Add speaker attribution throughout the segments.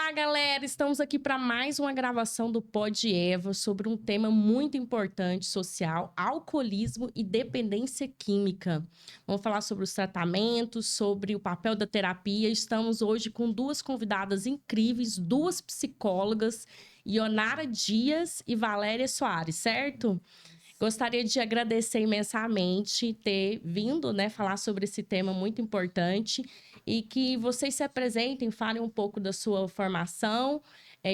Speaker 1: Olá, galera! Estamos aqui para mais uma gravação do Pod Eva sobre um tema muito importante social, alcoolismo e dependência química. Vamos falar sobre os tratamentos, sobre o papel da terapia. Estamos hoje com duas convidadas incríveis, duas psicólogas, Ionara Dias e Valéria Soares, certo? Gostaria de agradecer imensamente ter vindo, né, falar sobre esse tema muito importante e que vocês se apresentem, falem um pouco da sua formação,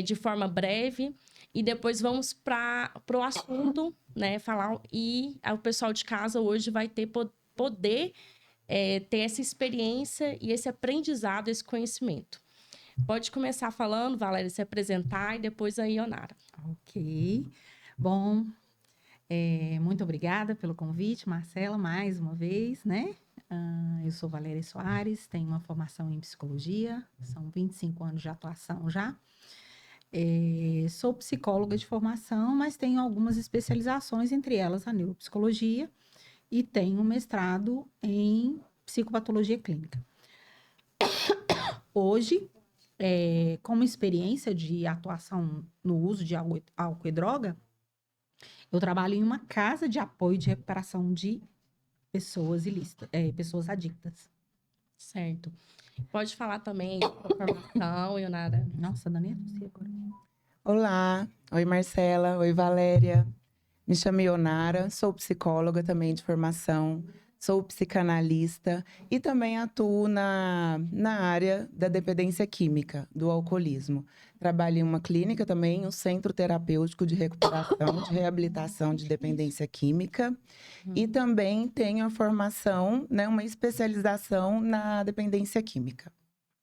Speaker 1: de forma breve, e depois vamos para o assunto, né, falar, e o pessoal de casa hoje vai poder ter essa experiência e esse aprendizado, esse conhecimento. Pode começar falando, Valéria, se apresentar e depois a Ionara.
Speaker 2: Ok. Bom, muito obrigada pelo convite, Marcela, mais uma vez, né? Eu sou Valéria Soares, tenho uma formação em psicologia, são 25 anos de atuação já. Sou psicóloga de formação, mas tenho algumas especializações, entre elas a neuropsicologia, e tenho mestrado em psicopatologia clínica. Hoje, como experiência de atuação no uso de álcool e droga, eu trabalho em uma casa de apoio de recuperação de pessoas ilícitas, pessoas adictas.
Speaker 1: Certo. Pode falar também da sua formação, Ionara.
Speaker 2: Nossa, Dani, você agora.
Speaker 3: Olá, oi Marcela, oi Valéria. Me chamo Ionara, sou psicóloga também de formação, sou psicanalista e também atuo na área da dependência química, do alcoolismo. Trabalho em uma clínica também, um centro terapêutico de recuperação, de reabilitação de dependência química. E também tenho a formação, né, uma especialização na dependência química.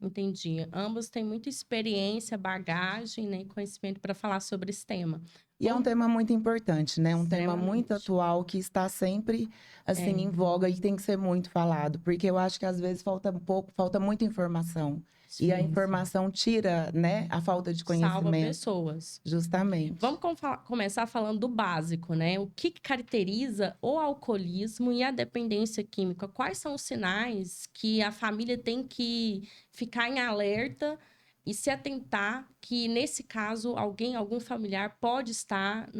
Speaker 1: Entendi. Ambos têm muita experiência, bagagem, né, e conhecimento para falar sobre esse tema.
Speaker 3: E é um tema muito importante, né? Um tema muito
Speaker 1: Extremamente.
Speaker 3: atual que está sempre, assim, em voga e tem que ser muito falado. Porque eu acho que às vezes falta muita informação. E a
Speaker 2: Sim,
Speaker 3: informação tira, né, a falta de conhecimento.
Speaker 1: Salva pessoas.
Speaker 3: Justamente.
Speaker 1: Vamos começar falando do básico, né? O que caracteriza o alcoolismo e a dependência química? Quais são os sinais que a família tem que ficar em alerta e se atentar que, nesse caso, algum familiar pode estar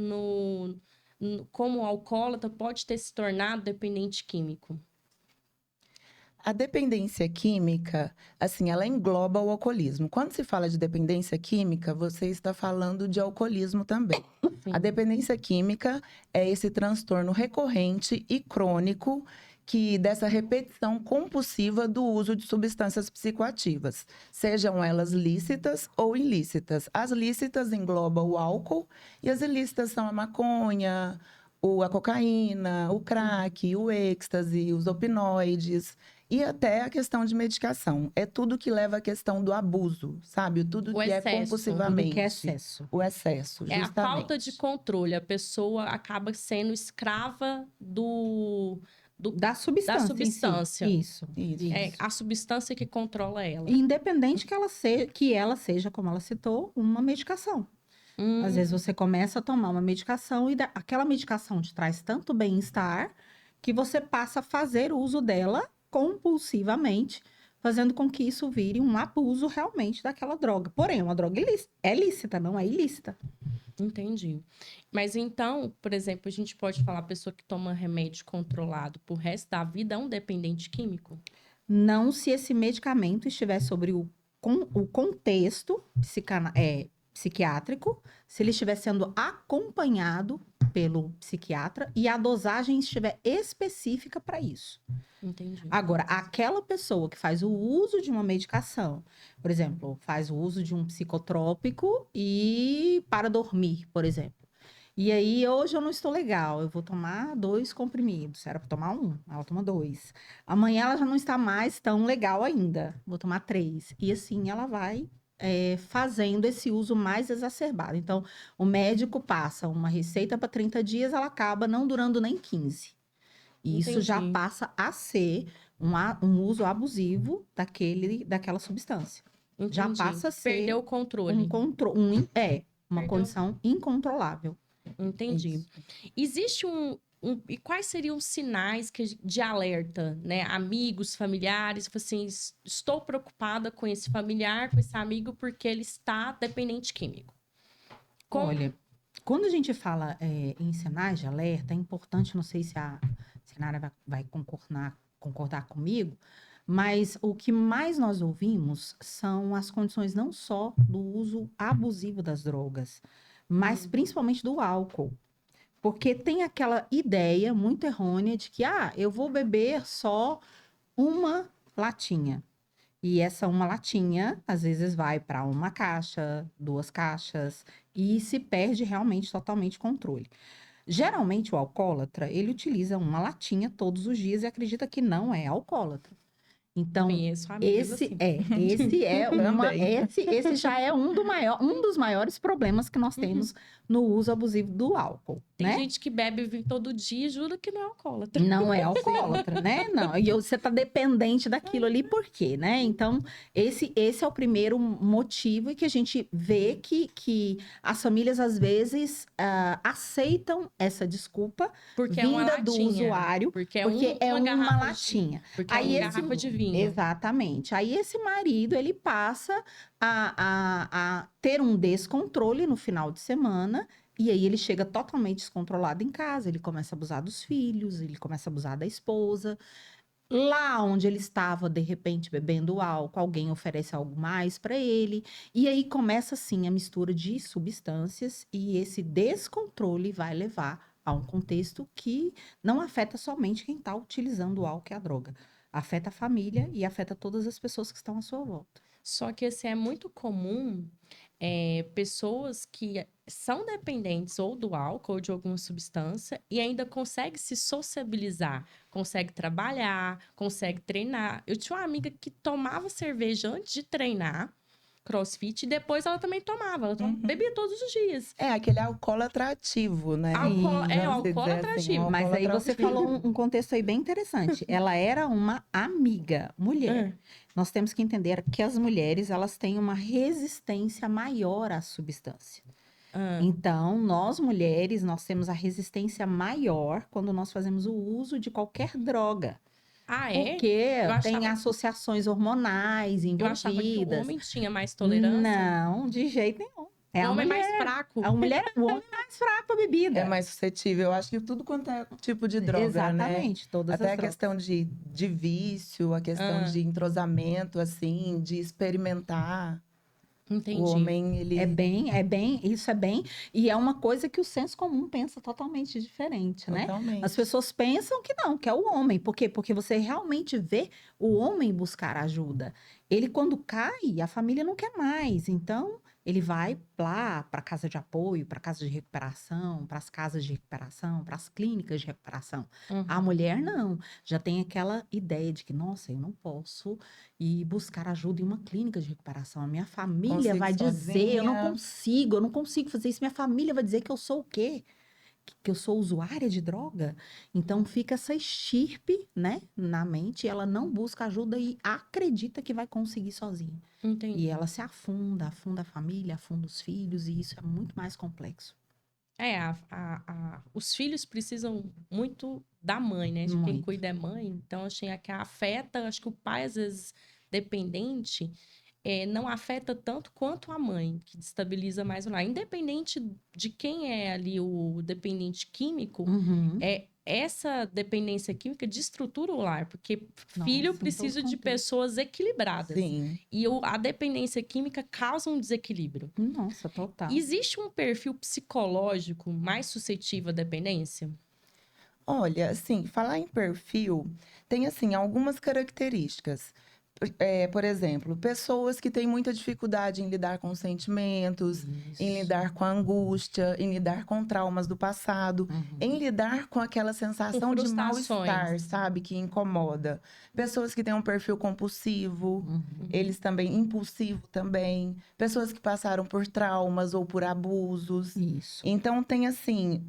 Speaker 1: como alcoólatra, pode ter se tornado dependente químico?
Speaker 3: A dependência química, assim, ela engloba o alcoolismo. Quando se fala de dependência química, você está falando de alcoolismo também.
Speaker 1: Sim.
Speaker 3: A dependência química é esse transtorno recorrente e crônico dessa repetição compulsiva do uso de substâncias psicoativas, sejam elas lícitas ou ilícitas. As lícitas englobam o álcool e as ilícitas são a maconha, a cocaína, o crack, o êxtase, os opioides. E até a questão de medicação. É tudo que leva à questão do abuso, sabe? Tudo que é compulsivamente.
Speaker 2: tudo que é excesso.
Speaker 3: O excesso,
Speaker 1: É
Speaker 3: justamente.
Speaker 1: a falta de controle. A pessoa acaba sendo escrava
Speaker 2: Da substância.
Speaker 1: substância.
Speaker 2: Isso.
Speaker 1: É a substância que controla ela.
Speaker 2: Independente que ela seja, como ela citou, uma medicação. Às vezes você começa a tomar uma medicação e aquela medicação te traz tanto bem-estar que você passa a fazer uso dela compulsivamente, fazendo com que isso vire um abuso realmente daquela droga. Porém, uma droga é lícita, não é ilícita.
Speaker 1: Entendi. Mas então, por exemplo, a gente pode falar a pessoa que toma remédio controlado pro resto da vida é um dependente químico?
Speaker 2: Não se esse medicamento estiver sobre o contexto psiquiátrico, se ele estiver sendo acompanhado pelo psiquiatra e a dosagem estiver específica para isso.
Speaker 1: Entendi.
Speaker 2: Agora, aquela pessoa que faz o uso de uma medicação, por exemplo, faz o uso de um psicotrópico e para dormir, por exemplo. E aí, hoje eu não estou legal, eu vou tomar 2 comprimidos. Era para tomar 1, ela toma 2. Amanhã ela já não está mais tão legal ainda, vou tomar 3. E assim ela vai fazendo esse uso mais exacerbado. Então, o médico passa uma receita para 30 dias, ela acaba não durando nem 15. E isso já
Speaker 1: Entendi.
Speaker 2: passa a ser um uso abusivo daquela substância.
Speaker 1: Entendi.
Speaker 2: Já passa a ser
Speaker 1: Perdeu o controle.
Speaker 2: uma condição incontrolável.
Speaker 1: Entendi.
Speaker 2: Isso.
Speaker 1: Existe E quais seriam os sinais de alerta, né? Amigos, familiares, assim, estou preocupada com esse familiar, com esse amigo, porque ele está dependente químico.
Speaker 2: Olha, quando a gente fala em sinais de alerta, é importante, não sei se a Nara vai concordar comigo, mas o que mais nós ouvimos são as condições não só do uso abusivo das drogas, mas principalmente do álcool. Porque tem aquela ideia muito errônea de que, eu vou beber só uma latinha. E essa uma latinha, às vezes, vai para uma caixa, 2 caixas, e se perde realmente totalmente o controle. Geralmente, o alcoólatra, ele utiliza uma latinha todos os dias e acredita que não é alcoólatra. Então,
Speaker 1: Conheço amigas
Speaker 2: esse
Speaker 1: assim.
Speaker 2: esse já é um dos maiores problemas que nós temos no uso abusivo do álcool,
Speaker 1: Tem
Speaker 2: né?
Speaker 1: gente que bebe vinho todo dia e jura que não é alcoólatra.
Speaker 2: Não é alcoólatra, né? Não. E você tá dependente daquilo ali, por quê, né? Então, esse é o primeiro motivo que a gente vê que as famílias, às vezes, aceitam essa desculpa
Speaker 1: Porque é uma
Speaker 2: vinda do
Speaker 1: latinha.
Speaker 2: usuário,
Speaker 1: Porque
Speaker 2: porque é
Speaker 1: uma
Speaker 2: uma
Speaker 1: garrafa
Speaker 2: latinha.
Speaker 1: Porque é uma garrafa de vinho.
Speaker 2: Exatamente. Aí esse marido, ele passa a ter um descontrole no final de semana. E aí ele chega totalmente descontrolado em casa, ele começa a abusar dos filhos, ele começa a abusar da esposa. Lá onde ele estava, de repente, bebendo álcool, alguém oferece algo mais para ele. E aí começa, assim, a mistura de substâncias e esse descontrole vai levar a um contexto que não afeta somente quem está utilizando o álcool e a droga. Afeta a família e afeta todas as pessoas que estão à sua volta.
Speaker 1: Só que assim, é muito comum pessoas que são dependentes ou do álcool ou de alguma substância e ainda conseguem se sociabilizar, consegue trabalhar, consegue treinar. Eu tinha uma amiga que tomava cerveja antes de treinar CrossFit e depois ela também tomava. Ela bebia todos os dias.
Speaker 3: É aquele álcoolatra ativo, né?
Speaker 1: O
Speaker 3: Vamos dizer
Speaker 1: alcoólatra
Speaker 3: assim,
Speaker 1: ativo.
Speaker 2: Mas aí você
Speaker 3: alcoólatra
Speaker 2: falou um contexto aí bem interessante. Ela era uma amiga, mulher. Nós temos que entender que as mulheres, elas têm uma resistência maior à substância. Então, nós mulheres, nós temos a resistência maior quando nós fazemos o uso de qualquer droga.
Speaker 1: Ah, é?
Speaker 2: Porque tem
Speaker 1: achava-
Speaker 2: associações hormonais
Speaker 1: Eu achava que o
Speaker 2: envolvidas.
Speaker 1: homem tinha mais tolerância.
Speaker 2: Não, de jeito nenhum. É
Speaker 1: O
Speaker 2: a
Speaker 1: homem é
Speaker 2: mulher.
Speaker 1: mais fraco.
Speaker 2: O homem é mais fraco à bebida.
Speaker 3: é mais suscetível. Eu acho que tudo quanto é tipo de droga, né?
Speaker 2: Exatamente, todas
Speaker 3: Até
Speaker 2: as
Speaker 3: a
Speaker 2: drogas.
Speaker 3: questão de vício, a questão de entrosamento, assim, de experimentar.
Speaker 1: Entendi.
Speaker 3: O homem, ele...
Speaker 2: Isso é bem, e é uma coisa que o senso comum pensa totalmente diferente, né?
Speaker 3: Totalmente.
Speaker 2: As pessoas pensam que não, que é o homem. Por quê? Porque você realmente vê o homem buscar ajuda. Ele, quando cai, a família não quer mais. Então, ele vai lá para casa de apoio, para casa de recuperação, para as casas de recuperação, para as clínicas de recuperação. A mulher não. Já tem aquela ideia de que, nossa, eu não posso ir buscar ajuda em uma clínica de recuperação. A minha família
Speaker 3: Consigo
Speaker 2: vai dizer, eu
Speaker 3: sozinha.
Speaker 2: não consigo fazer isso. Minha família vai dizer que eu sou o quê? Que eu sou usuária de droga? Então fica essa estirpe, né, na mente, e ela não busca ajuda e acredita que vai conseguir sozinha.
Speaker 1: Entendi.
Speaker 2: E ela se afunda a família, afunda os filhos, e isso é muito mais complexo.
Speaker 1: Os filhos precisam muito da mãe, né? De quem
Speaker 2: Muito.
Speaker 1: cuida é mãe. Então, achei que afeta, acho que o pai, às vezes, dependente, não afeta tanto quanto a mãe, que destabiliza mais o lar. Independente de quem é ali o dependente químico, essa dependência química destrutura o lar, porque filho
Speaker 2: Nossa, em
Speaker 1: precisa
Speaker 2: todo
Speaker 1: de
Speaker 2: contexto.
Speaker 1: pessoas equilibradas.
Speaker 3: Sim.
Speaker 1: E a dependência química causa um desequilíbrio.
Speaker 2: Nossa, total.
Speaker 1: Existe um perfil psicológico mais suscetível à dependência?
Speaker 3: Olha, assim, falar em perfil, tem, assim, algumas características. Por exemplo, pessoas que têm muita dificuldade em lidar com sentimentos, em lidar com a angústia, em lidar com traumas do passado, em lidar com aquela sensação de mal-estar, sabe? Que incomoda. Pessoas que têm um perfil compulsivo, eles também, impulsivo também. Pessoas que passaram por traumas ou por abusos.
Speaker 2: Isso.
Speaker 3: Então, tem, assim,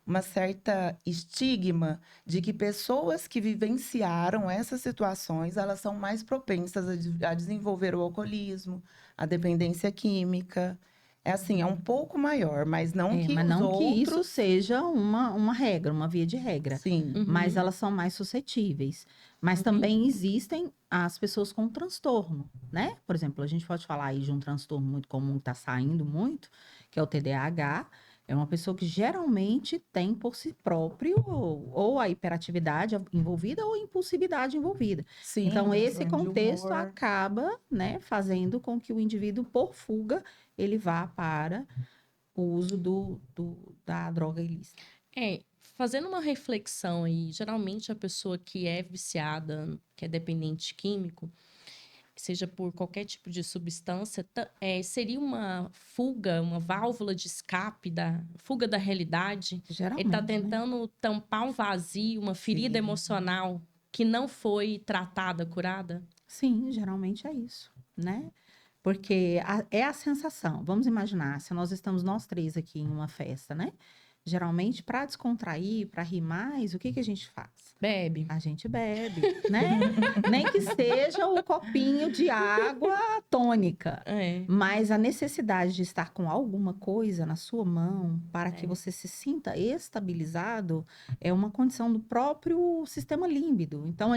Speaker 3: uma certa estigma de que pessoas que vivenciaram essas situações, elas são mais propensas a desenvolver o alcoolismo, a dependência química. É assim, é um pouco maior, mas não que
Speaker 2: Mas
Speaker 3: os
Speaker 2: não que isso
Speaker 3: outros...
Speaker 2: seja uma regra, uma via de regra.
Speaker 3: Sim.
Speaker 1: Uhum.
Speaker 2: Mas elas são mais suscetíveis. Mas também existem as pessoas com transtorno, né? Por exemplo, a gente pode falar aí de um transtorno muito comum que está saindo muito, que é o TDAH. É uma pessoa que geralmente tem por si próprio ou a hiperatividade envolvida ou a impulsividade envolvida.
Speaker 3: Sim,
Speaker 2: Então, esse
Speaker 3: transtorno de
Speaker 2: contexto
Speaker 3: humor.
Speaker 2: acaba, né, fazendo com que o indivíduo, por fuga, ele vá para o uso da droga ilícita.
Speaker 1: Fazendo uma reflexão aí, geralmente a pessoa que é viciada, que é dependente químico, seja por qualquer tipo de substância, seria uma fuga, uma válvula de escape fuga da realidade.
Speaker 2: Geralmente,
Speaker 1: Ele está
Speaker 2: né?
Speaker 1: tentando tampar um vazio, uma ferida
Speaker 3: Sim.
Speaker 1: emocional que não foi tratada, curada?
Speaker 2: Sim, geralmente é isso, né? Porque é a sensação. Vamos imaginar, se nós estamos nós três aqui em uma festa, né? Geralmente, para descontrair, para rir mais, o que que a gente faz?
Speaker 1: Bebe.
Speaker 2: A gente bebe, né? Nem que seja o copinho de água tônica. Mas a necessidade de estar com alguma coisa na sua mão para que você se sinta estabilizado é uma condição do próprio sistema límbido. Então,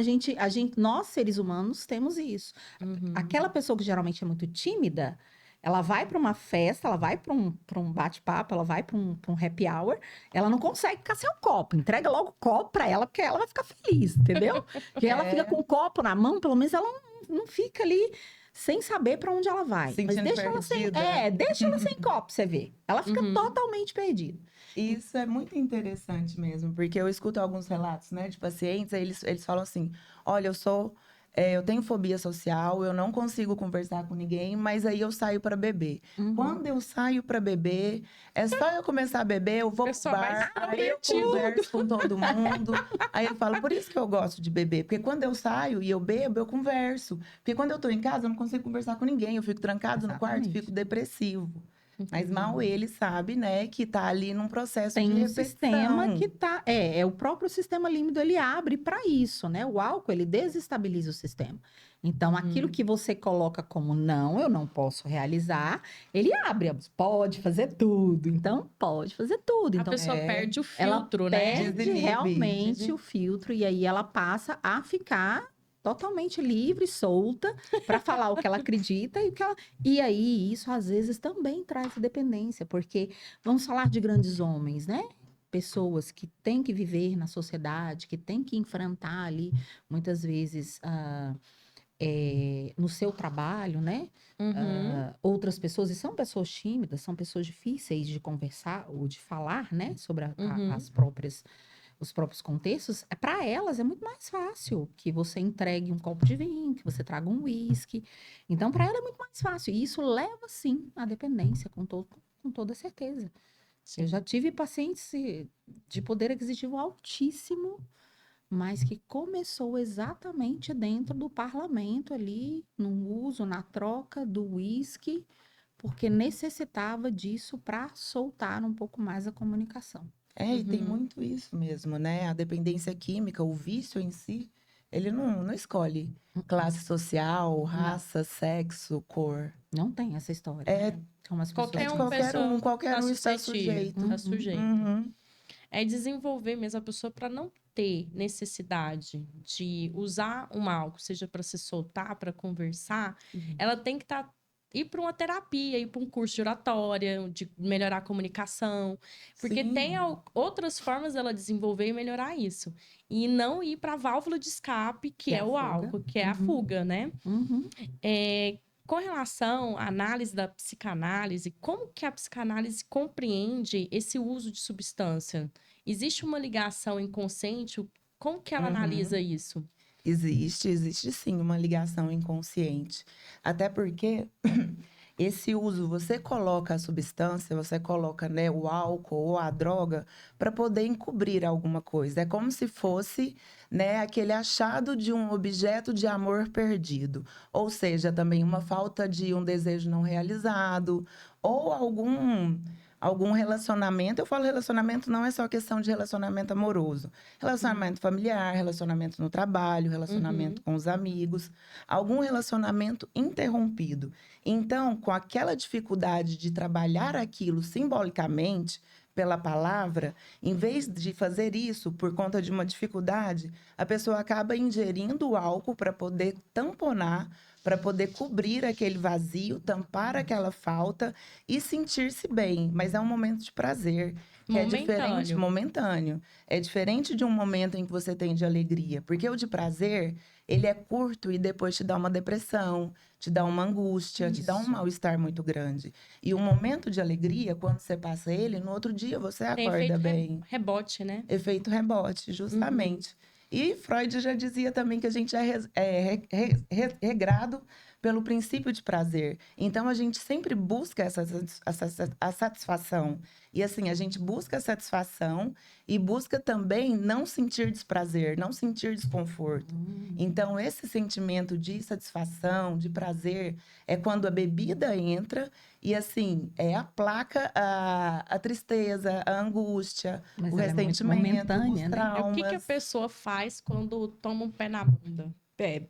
Speaker 2: nós seres humanos temos isso.
Speaker 1: Uhum.
Speaker 2: Aquela pessoa que geralmente é muito tímida, ela vai para uma festa, ela vai para um bate-papo, ela vai para um happy hour, ela não consegue ficar sem o copo. Entrega logo o copo para ela, porque ela vai ficar feliz, entendeu? Porque ela fica com o copo na mão, pelo menos ela não fica ali sem saber para onde ela vai.
Speaker 3: Sentindo
Speaker 2: Mas deixa ela
Speaker 3: perdida.
Speaker 2: deixa ela sem copo, você vê. Ela fica
Speaker 1: Uhum.
Speaker 2: totalmente perdida.
Speaker 3: Isso é muito interessante mesmo, porque eu escuto alguns relatos, né, de pacientes, aí eles falam assim, olha, eu tenho fobia social, eu não consigo conversar com ninguém, mas aí eu saio para beber.
Speaker 2: Uhum.
Speaker 3: Quando eu saio para beber, é só eu começar a beber, eu vou pro bar, aí eu converso com todo mundo. Aí eu falo, por isso que eu gosto de beber, porque quando eu saio e eu bebo, eu converso. Porque quando eu tô em casa, eu não consigo conversar com ninguém, eu fico trancado no quarto,
Speaker 2: Exatamente.
Speaker 3: fico depressivo. Mas mal ele sabe, né, que tá ali num processo
Speaker 2: Tem
Speaker 3: de
Speaker 2: um
Speaker 3: repetição.
Speaker 2: sistema que tá. É o próprio sistema límbido, ele abre para isso, né? O álcool, ele desestabiliza o sistema. Então, aquilo que você coloca como não, eu não posso realizar, ele abre, pode fazer tudo. Então, pode fazer tudo.
Speaker 1: A
Speaker 2: Então,
Speaker 1: pessoa perde o
Speaker 2: ela
Speaker 1: filtro, né?
Speaker 2: perde
Speaker 3: Desinibe.
Speaker 2: realmente o filtro e aí ela passa a ficar totalmente livre, solta, para falar o que ela acredita e o que ela... E aí, isso às vezes também traz dependência, porque vamos falar de grandes homens, né? Pessoas que têm que viver na sociedade, que têm que enfrentar ali, muitas vezes, no seu trabalho, né?
Speaker 1: Uhum.
Speaker 2: Outras pessoas, e são pessoas tímidas, são pessoas difíceis de conversar ou de falar, né? Sobre os próprios contextos, para elas é muito mais fácil que você entregue um copo de vinho, que você traga um uísque. Então, para ela é muito mais fácil. E isso leva, sim, à dependência, com toda certeza.
Speaker 1: Sim.
Speaker 2: Eu já tive pacientes de poder aquisitivo altíssimo, mas que começou exatamente dentro do parlamento ali, no uso, na troca do uísque, porque necessitava disso para soltar um pouco mais a comunicação.
Speaker 3: E tem muito isso mesmo, né? A dependência química, o vício em si, ele não escolhe classe social, raça, sexo, cor.
Speaker 2: Não tem essa história.
Speaker 3: É
Speaker 2: Como as pessoas
Speaker 3: qualquer um está
Speaker 1: suscetível,
Speaker 3: sujeito.
Speaker 1: tá sujeito.
Speaker 3: Uhum.
Speaker 1: É desenvolver mesmo a pessoa para não ter necessidade de usar um álcool, seja para se soltar, para conversar, ela tem que ir para uma terapia, ir para um curso de oratória, de melhorar a comunicação, porque
Speaker 3: Sim.
Speaker 1: tem outras formas dela desenvolver e melhorar isso. E não ir para a válvula de escape, que é o álcool, que é a fuga, né?
Speaker 2: Uhum.
Speaker 1: Com relação à análise da psicanálise, como que a psicanálise compreende esse uso de substância? Existe uma ligação inconsciente? Como que ela analisa isso?
Speaker 3: Existe sim uma ligação inconsciente. Até porque esse uso, você coloca a substância, você coloca, né, o álcool ou a droga para poder encobrir alguma coisa. É como se fosse, né, aquele achado de um objeto de amor perdido. Ou seja, também uma falta de um desejo não realizado ou algum relacionamento. Eu falo relacionamento, não é só questão de relacionamento amoroso. Relacionamento familiar, relacionamento no trabalho, relacionamento com os amigos. Algum relacionamento interrompido. Então, com aquela dificuldade de trabalhar aquilo simbolicamente, pela palavra, em vez de fazer isso por conta de uma dificuldade, a pessoa acaba ingerindo o álcool para poder tamponar, para poder cobrir aquele vazio, tampar aquela falta e sentir-se bem. Mas é um momento de prazer, que é diferente, momentâneo. É diferente de um momento em que você tem de alegria, porque o de prazer, ele é curto e depois te dá uma depressão, te dá uma angústia, te dá um mal-estar muito grande. E o momento de alegria, quando você passa ele, no outro dia você acorda bem.
Speaker 1: Rebote, né?
Speaker 3: Efeito rebote, justamente. E Freud já dizia também que a gente é regrado pelo princípio de prazer. Então, a gente sempre busca a satisfação. E assim, a gente busca a satisfação e busca também não sentir desprazer, não sentir desconforto. Então, esse sentimento de satisfação, de prazer, é quando a bebida entra e, assim, aplaca a tristeza, a angústia, o ressentimento,
Speaker 2: momentânea,
Speaker 3: os traumas.
Speaker 1: O que a pessoa faz quando toma um pé na bunda? Bebe.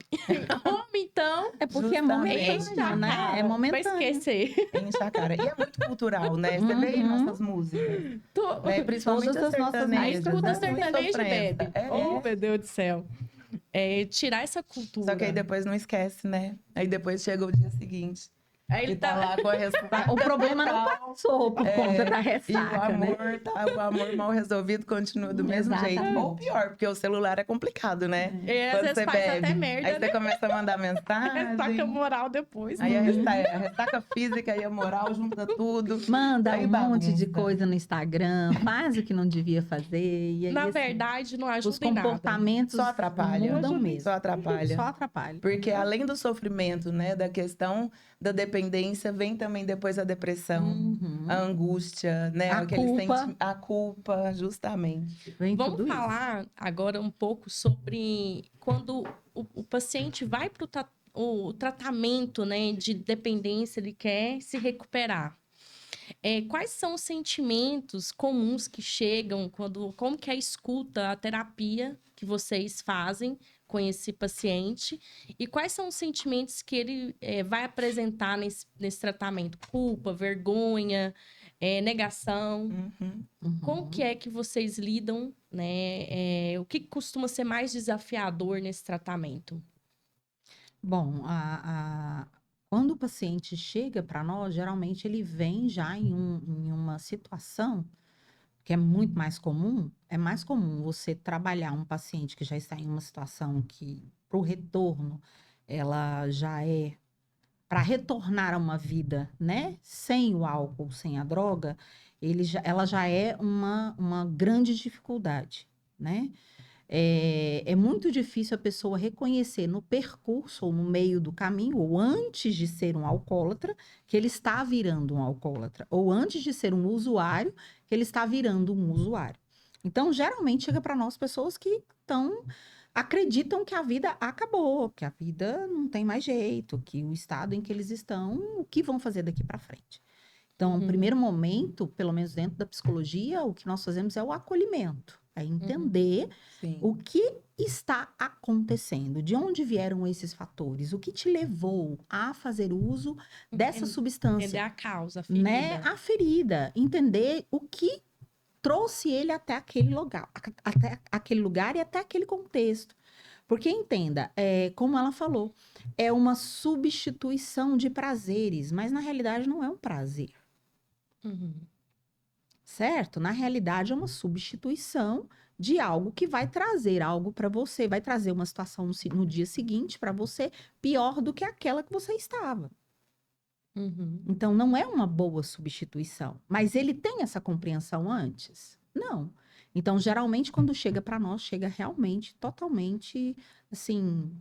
Speaker 1: Como então?
Speaker 2: É porque é momentâneo, né? É momentâneo.
Speaker 1: Pra esquecer.
Speaker 3: Enche a cara. E é muito cultural, né? Você vê em nossas músicas. Né? Principalmente
Speaker 2: todas as nossas
Speaker 1: Aí
Speaker 2: músicas.
Speaker 1: escuta sertanejo e bebe. Oh, meu Deus do céu. Tirar essa cultura.
Speaker 3: Só que aí depois não esquece, né? Aí depois chega o dia seguinte.
Speaker 1: Aí ele
Speaker 3: tá lá com a ressaca.
Speaker 2: O problema não passou por conta da ressaca,
Speaker 3: e o amor mal resolvido continua do mesmo jeito. Ou pior, porque o celular é complicado, né?
Speaker 1: Às vezes faz até merda,
Speaker 3: aí você começa a mandar mensagem.
Speaker 1: Ressaca moral depois.
Speaker 3: Aí a ressaca física e a moral junta tudo.
Speaker 2: Manda um monte de coisa no Instagram, faz o que não devia fazer. E aí,
Speaker 1: na verdade, não ajuda
Speaker 2: os comportamentos
Speaker 3: só atrapalham.
Speaker 2: Mudam mesmo.
Speaker 3: Só atrapalha.
Speaker 2: Só atrapalha.
Speaker 3: Porque além do sofrimento, né, da questão da dependência, vem também depois a depressão, a angústia, né? A culpa, justamente.
Speaker 1: Vamos falar agora um pouco sobre quando o paciente vai para o tratamento, né, de dependência, ele quer se recuperar. Quais são os sentimentos comuns que chegam como que é a escuta, a terapia que vocês fazem com esse paciente e quais são os sentimentos que ele vai apresentar nesse tratamento? Culpa, vergonha, negação. Como que é que vocês lidam, né? O que costuma ser mais desafiador nesse tratamento?
Speaker 2: Bom, quando o paciente chega para nós, geralmente ele vem já em uma situação que é muito mais comum. É mais comum você trabalhar um paciente que já está em uma situação que, para o retorno, ela já é para retornar a uma vida, né, sem o álcool, sem a droga, ela já é uma grande dificuldade, né? É muito difícil a pessoa reconhecer no percurso ou no meio do caminho, ou antes de ser um alcoólatra, que ele está virando um alcoólatra, ou antes de ser um usuário, que ele está virando um usuário. Então, geralmente chega para nós pessoas que acreditam que a vida acabou, que a vida não tem mais jeito, que o estado em que eles estão, o que vão fazer daqui para frente. Então, no primeiro momento, pelo menos dentro da psicologia, o que nós fazemos é o acolhimento. É entender o que está acontecendo, de onde vieram esses fatores, o que te levou a fazer uso dessa substância.
Speaker 1: Entender a causa, a ferida.
Speaker 2: Né? A ferida, entender o que trouxe ele até aquele lugar, e até aquele contexto. Porque entenda, como ela falou, é uma substituição de prazeres, mas na realidade não é um prazer. Certo? Na realidade, é uma substituição de algo que vai trazer algo para você, vai trazer uma situação no dia seguinte para você pior do que aquela que você estava. Então, não é uma boa substituição. Mas ele tem essa compreensão antes? Não. Então, geralmente, quando chega para nós, chega realmente, totalmente, assim...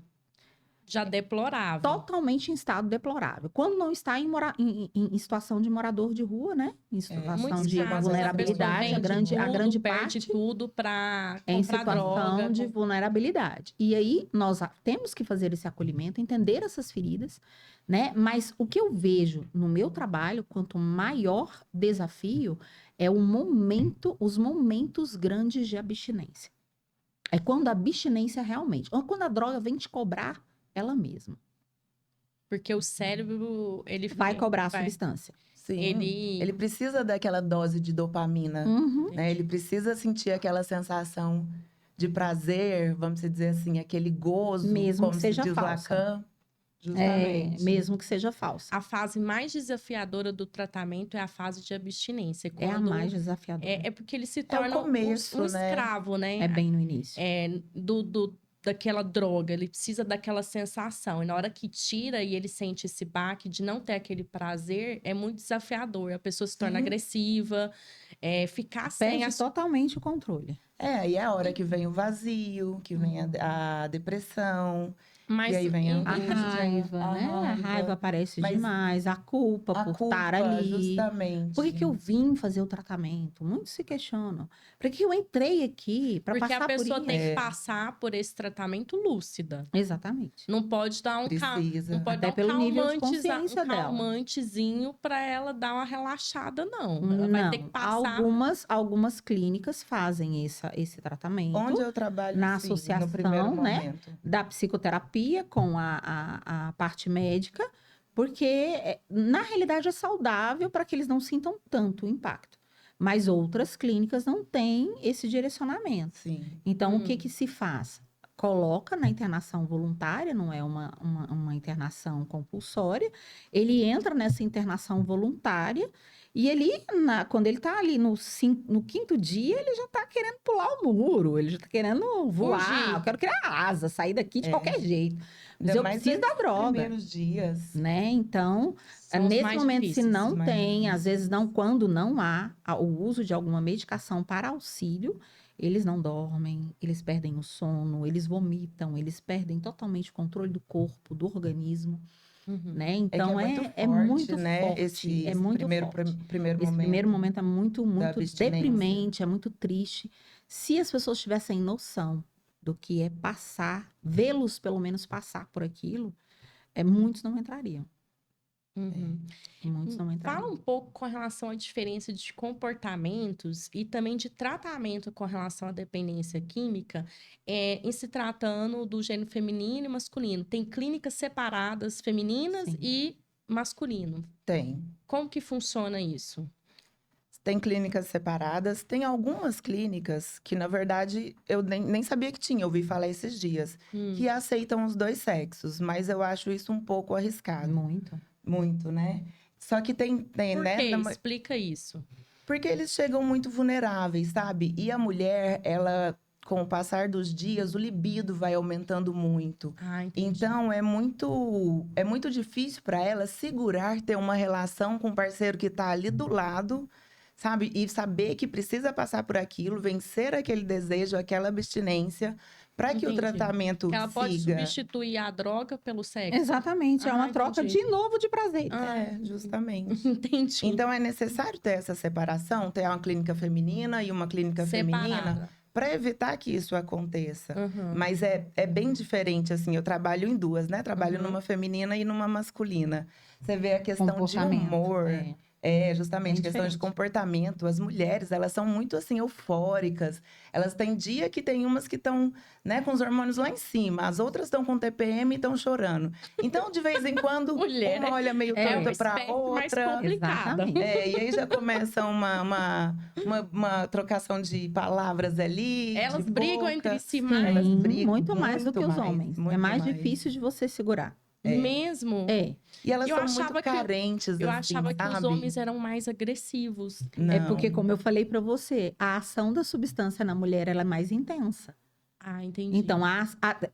Speaker 1: Já deplorável.
Speaker 2: totalmente em estado deplorável. Quando não está em situação de morador de rua, né? Em situação
Speaker 1: Muitos
Speaker 2: de
Speaker 1: casos,
Speaker 2: vulnerabilidade,
Speaker 1: a
Speaker 2: a grande
Speaker 1: perde
Speaker 2: parte
Speaker 1: tudo para
Speaker 2: é em
Speaker 1: comprar
Speaker 2: situação
Speaker 1: droga.
Speaker 2: de vulnerabilidade. E aí, nós temos que fazer esse acolhimento, entender essas feridas, né? Mas o que eu vejo no meu trabalho, quanto maior desafio, é os momentos grandes de abstinência. É quando a abstinência realmente, ou quando a droga vem te cobrar ela mesma.
Speaker 1: Porque o cérebro, ele
Speaker 2: Vai cobrar a
Speaker 1: vai.
Speaker 2: substância.
Speaker 3: Sim.
Speaker 1: Ele-
Speaker 3: Ele precisa daquela dose de dopamina,
Speaker 2: Uhum.
Speaker 3: né? Ele precisa sentir aquela sensação de prazer, vamos dizer assim, aquele gozo,
Speaker 2: Mesmo
Speaker 3: como
Speaker 2: que
Speaker 3: se
Speaker 2: seja
Speaker 3: diz
Speaker 2: falsa.
Speaker 3: Lacan. Justamente.
Speaker 2: Mesmo que seja falsa.
Speaker 1: A fase mais desafiadora do tratamento é a fase de abstinência.
Speaker 2: É a
Speaker 1: quando-
Speaker 2: mais desafiadora.
Speaker 1: É porque ele se
Speaker 3: É o
Speaker 1: torna
Speaker 3: começo,
Speaker 1: um
Speaker 3: né?
Speaker 1: escravo, né?
Speaker 2: É bem no início.
Speaker 1: Daquela droga, ele precisa daquela sensação. E na hora que tira e ele sente esse baque de não ter aquele prazer, é muito desafiador. A pessoa se torna
Speaker 3: Sim.
Speaker 1: agressiva, ficar sem
Speaker 2: Perde totalmente o controle.
Speaker 3: E é a hora que vem o vazio, que vem a depressão.
Speaker 1: Mas
Speaker 3: E aí vem a
Speaker 2: A
Speaker 3: angústia,
Speaker 2: raiva,
Speaker 3: a
Speaker 2: né? A
Speaker 3: raiva.
Speaker 2: raiva aparece
Speaker 3: Mas
Speaker 2: demais. A culpa
Speaker 3: A
Speaker 2: por
Speaker 3: culpa,
Speaker 2: estar ali.
Speaker 3: justamente.
Speaker 2: Por que que eu vim fazer o tratamento? Muitos se questionam. Por que eu entrei aqui para
Speaker 1: porque
Speaker 2: passar
Speaker 1: a pessoa
Speaker 2: por
Speaker 1: tem
Speaker 2: isso?
Speaker 1: que passar por esse tratamento lúcida.
Speaker 2: Exatamente.
Speaker 1: Não pode dar
Speaker 3: Precisa.
Speaker 1: não pode
Speaker 2: Até
Speaker 1: dar um
Speaker 2: pelo nível de
Speaker 1: calmante,
Speaker 2: consciência dela.
Speaker 1: calmantezinho para ela dar uma relaxada, não. Ela vai ter que
Speaker 2: Não,
Speaker 1: passar.
Speaker 2: algumas clínicas fazem esse tratamento.
Speaker 3: Onde eu trabalho,
Speaker 2: Na
Speaker 3: sim,
Speaker 2: associação,
Speaker 3: no primeiro
Speaker 2: né?
Speaker 3: momento.
Speaker 2: Da psicoterapia com a parte médica, porque na realidade é saudável para que eles não sintam tanto o impacto. Mas outras clínicas não têm esse direcionamento.
Speaker 3: Sim.
Speaker 2: Então, o que se faz? Coloca na internação voluntária, não é uma internação compulsória. Ele entra nessa internação voluntária e quando ele está ali no quinto dia, ele já está querendo pular o muro, ele já está querendo voar.
Speaker 1: Fugir.
Speaker 2: Eu quero criar asa, sair daqui de qualquer jeito. Mas
Speaker 3: Ainda
Speaker 2: eu
Speaker 3: mais
Speaker 2: preciso da
Speaker 3: nesses
Speaker 2: droga.
Speaker 3: primeiros dias.
Speaker 2: Né? Então,
Speaker 1: São os
Speaker 2: nesse
Speaker 1: mais
Speaker 2: momento, se
Speaker 1: difíceis,
Speaker 2: não
Speaker 3: os mais
Speaker 2: tem,
Speaker 3: difíceis.
Speaker 2: às vezes não, quando não há o uso de alguma medicação para auxílio, eles não dormem, eles perdem o sono, eles vomitam, eles perdem totalmente o controle do corpo, do organismo,
Speaker 1: Uhum.
Speaker 2: né? Então
Speaker 3: é muito forte, né?
Speaker 2: forte,
Speaker 3: Esse
Speaker 2: é muito
Speaker 3: primeiro,
Speaker 2: forte.
Speaker 3: primeiro
Speaker 2: Esse
Speaker 3: momento.
Speaker 2: primeiro momento é muito
Speaker 3: abstinência.
Speaker 2: deprimente, é muito triste. Se as pessoas tivessem noção do que é passar, vê-los pelo menos passar por aquilo, muitos não entrariam.
Speaker 1: Uhum.
Speaker 2: Muitos não entrariam.
Speaker 1: Fala um pouco com relação à diferença de comportamentos e também de tratamento com relação à dependência química, em se tratando do gênero feminino e masculino. Tem clínicas separadas, femininas
Speaker 2: Sim.
Speaker 1: e masculino.
Speaker 3: Tem.
Speaker 1: Como que funciona isso?
Speaker 3: Tem clínicas separadas. Tem algumas clínicas que, na verdade, eu nem sabia que tinha. Eu ouvi falar esses dias. Que aceitam os dois sexos. Mas eu acho isso um pouco arriscado.
Speaker 2: Muito.
Speaker 3: Muito, né? Só que tem
Speaker 1: Por
Speaker 3: né?
Speaker 1: quê? Explica isso.
Speaker 3: Porque eles chegam muito vulneráveis, sabe? E a mulher, ela, com o passar dos dias, o libido vai aumentando muito.
Speaker 1: Ah, entendi.
Speaker 3: Então, é muito difícil para ela segurar, ter uma relação com um parceiro que tá ali do lado, sabe? E saber que precisa passar por aquilo, vencer aquele desejo, aquela abstinência, para que o
Speaker 1: Entendi.
Speaker 3: tratamento
Speaker 1: Que ela pode
Speaker 3: siga.
Speaker 1: substituir a droga pelo sexo.
Speaker 2: Exatamente, é uma troca
Speaker 1: entendi.
Speaker 2: de novo de prazer.
Speaker 3: Justamente.
Speaker 1: Entendi.
Speaker 3: Então, é necessário ter essa separação, ter uma clínica feminina e uma clínica feminina,
Speaker 1: Separada.
Speaker 3: para evitar que isso aconteça.
Speaker 1: Uhum.
Speaker 3: Mas é bem diferente, assim. Eu trabalho em duas, né? Trabalho
Speaker 1: Uhum.
Speaker 3: numa feminina e numa masculina. Você vê a questão de
Speaker 2: Comportamento,
Speaker 3: humor. Justamente,
Speaker 2: Bem
Speaker 3: questão de
Speaker 2: diferente.
Speaker 3: comportamento. As mulheres, elas são muito, assim, eufóricas. Elas têm dia que tem umas que estão, né, com os hormônios lá em cima. As outras estão com TPM e estão chorando. Então, de vez em quando,
Speaker 1: Mulher,
Speaker 3: uma olha meio
Speaker 1: É uma
Speaker 3: torta pra
Speaker 1: espécie mais
Speaker 3: outra.
Speaker 1: complicada.
Speaker 2: Exatamente.
Speaker 3: E aí já começa uma trocação de palavras ali.
Speaker 1: Elas
Speaker 3: de
Speaker 1: brigam
Speaker 3: boca.
Speaker 1: entre si
Speaker 2: Sim,
Speaker 1: mais.
Speaker 3: brigam
Speaker 2: muito mais do que os
Speaker 3: muito mais,
Speaker 2: homens.
Speaker 3: muito
Speaker 2: É mais
Speaker 3: mais.
Speaker 2: difícil de você segurar.
Speaker 1: Mesmo.
Speaker 3: E elas
Speaker 1: Eu
Speaker 3: são
Speaker 1: achava
Speaker 3: muito
Speaker 1: que-
Speaker 3: carentes,
Speaker 1: Eu
Speaker 3: assim,
Speaker 1: achava que os
Speaker 3: sabe?
Speaker 1: homens eram mais agressivos.
Speaker 2: É
Speaker 3: Não.
Speaker 2: porque, como eu falei pra você, a ação da substância na mulher ela é mais intensa.
Speaker 1: Ah, entendi.
Speaker 2: Então,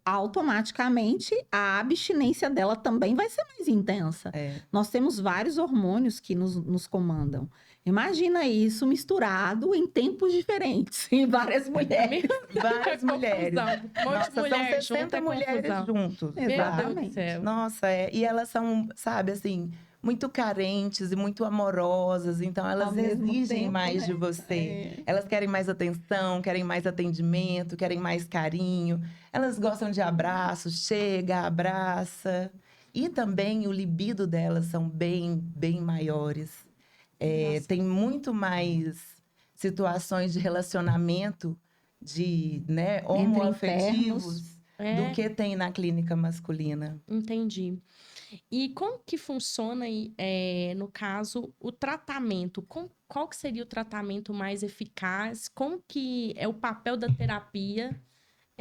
Speaker 2: automaticamente, a abstinência dela também vai ser mais intensa.
Speaker 3: É.
Speaker 2: Nós temos vários hormônios que nos comandam. Imagina isso misturado em tempos diferentes, em várias mulheres.
Speaker 3: Várias mulheres.
Speaker 1: Um monte
Speaker 3: Nossa,
Speaker 1: de mulher
Speaker 3: são 60
Speaker 1: junto, é
Speaker 3: mulheres
Speaker 1: confusão.
Speaker 3: juntos.
Speaker 1: Meu Deus do
Speaker 2: Exatamente.
Speaker 1: céu.
Speaker 3: Nossa, e elas são, sabe, assim, muito carentes e muito amorosas, então elas
Speaker 2: Ao mesmo
Speaker 3: exigem
Speaker 2: tempo,
Speaker 3: mais
Speaker 2: né?
Speaker 3: de você.
Speaker 2: É.
Speaker 3: Elas querem mais atenção, querem mais atendimento, querem mais carinho. Elas gostam de abraços, chega, abraça. E também o libido delas são bem maiores.
Speaker 1: Nossa.
Speaker 3: Tem muito mais situações de relacionamento de, né, homoafetivos do que tem na clínica masculina.
Speaker 1: Entendi. E como que funciona, no caso, o tratamento? Qual que seria o tratamento mais eficaz? Como que é o papel da terapia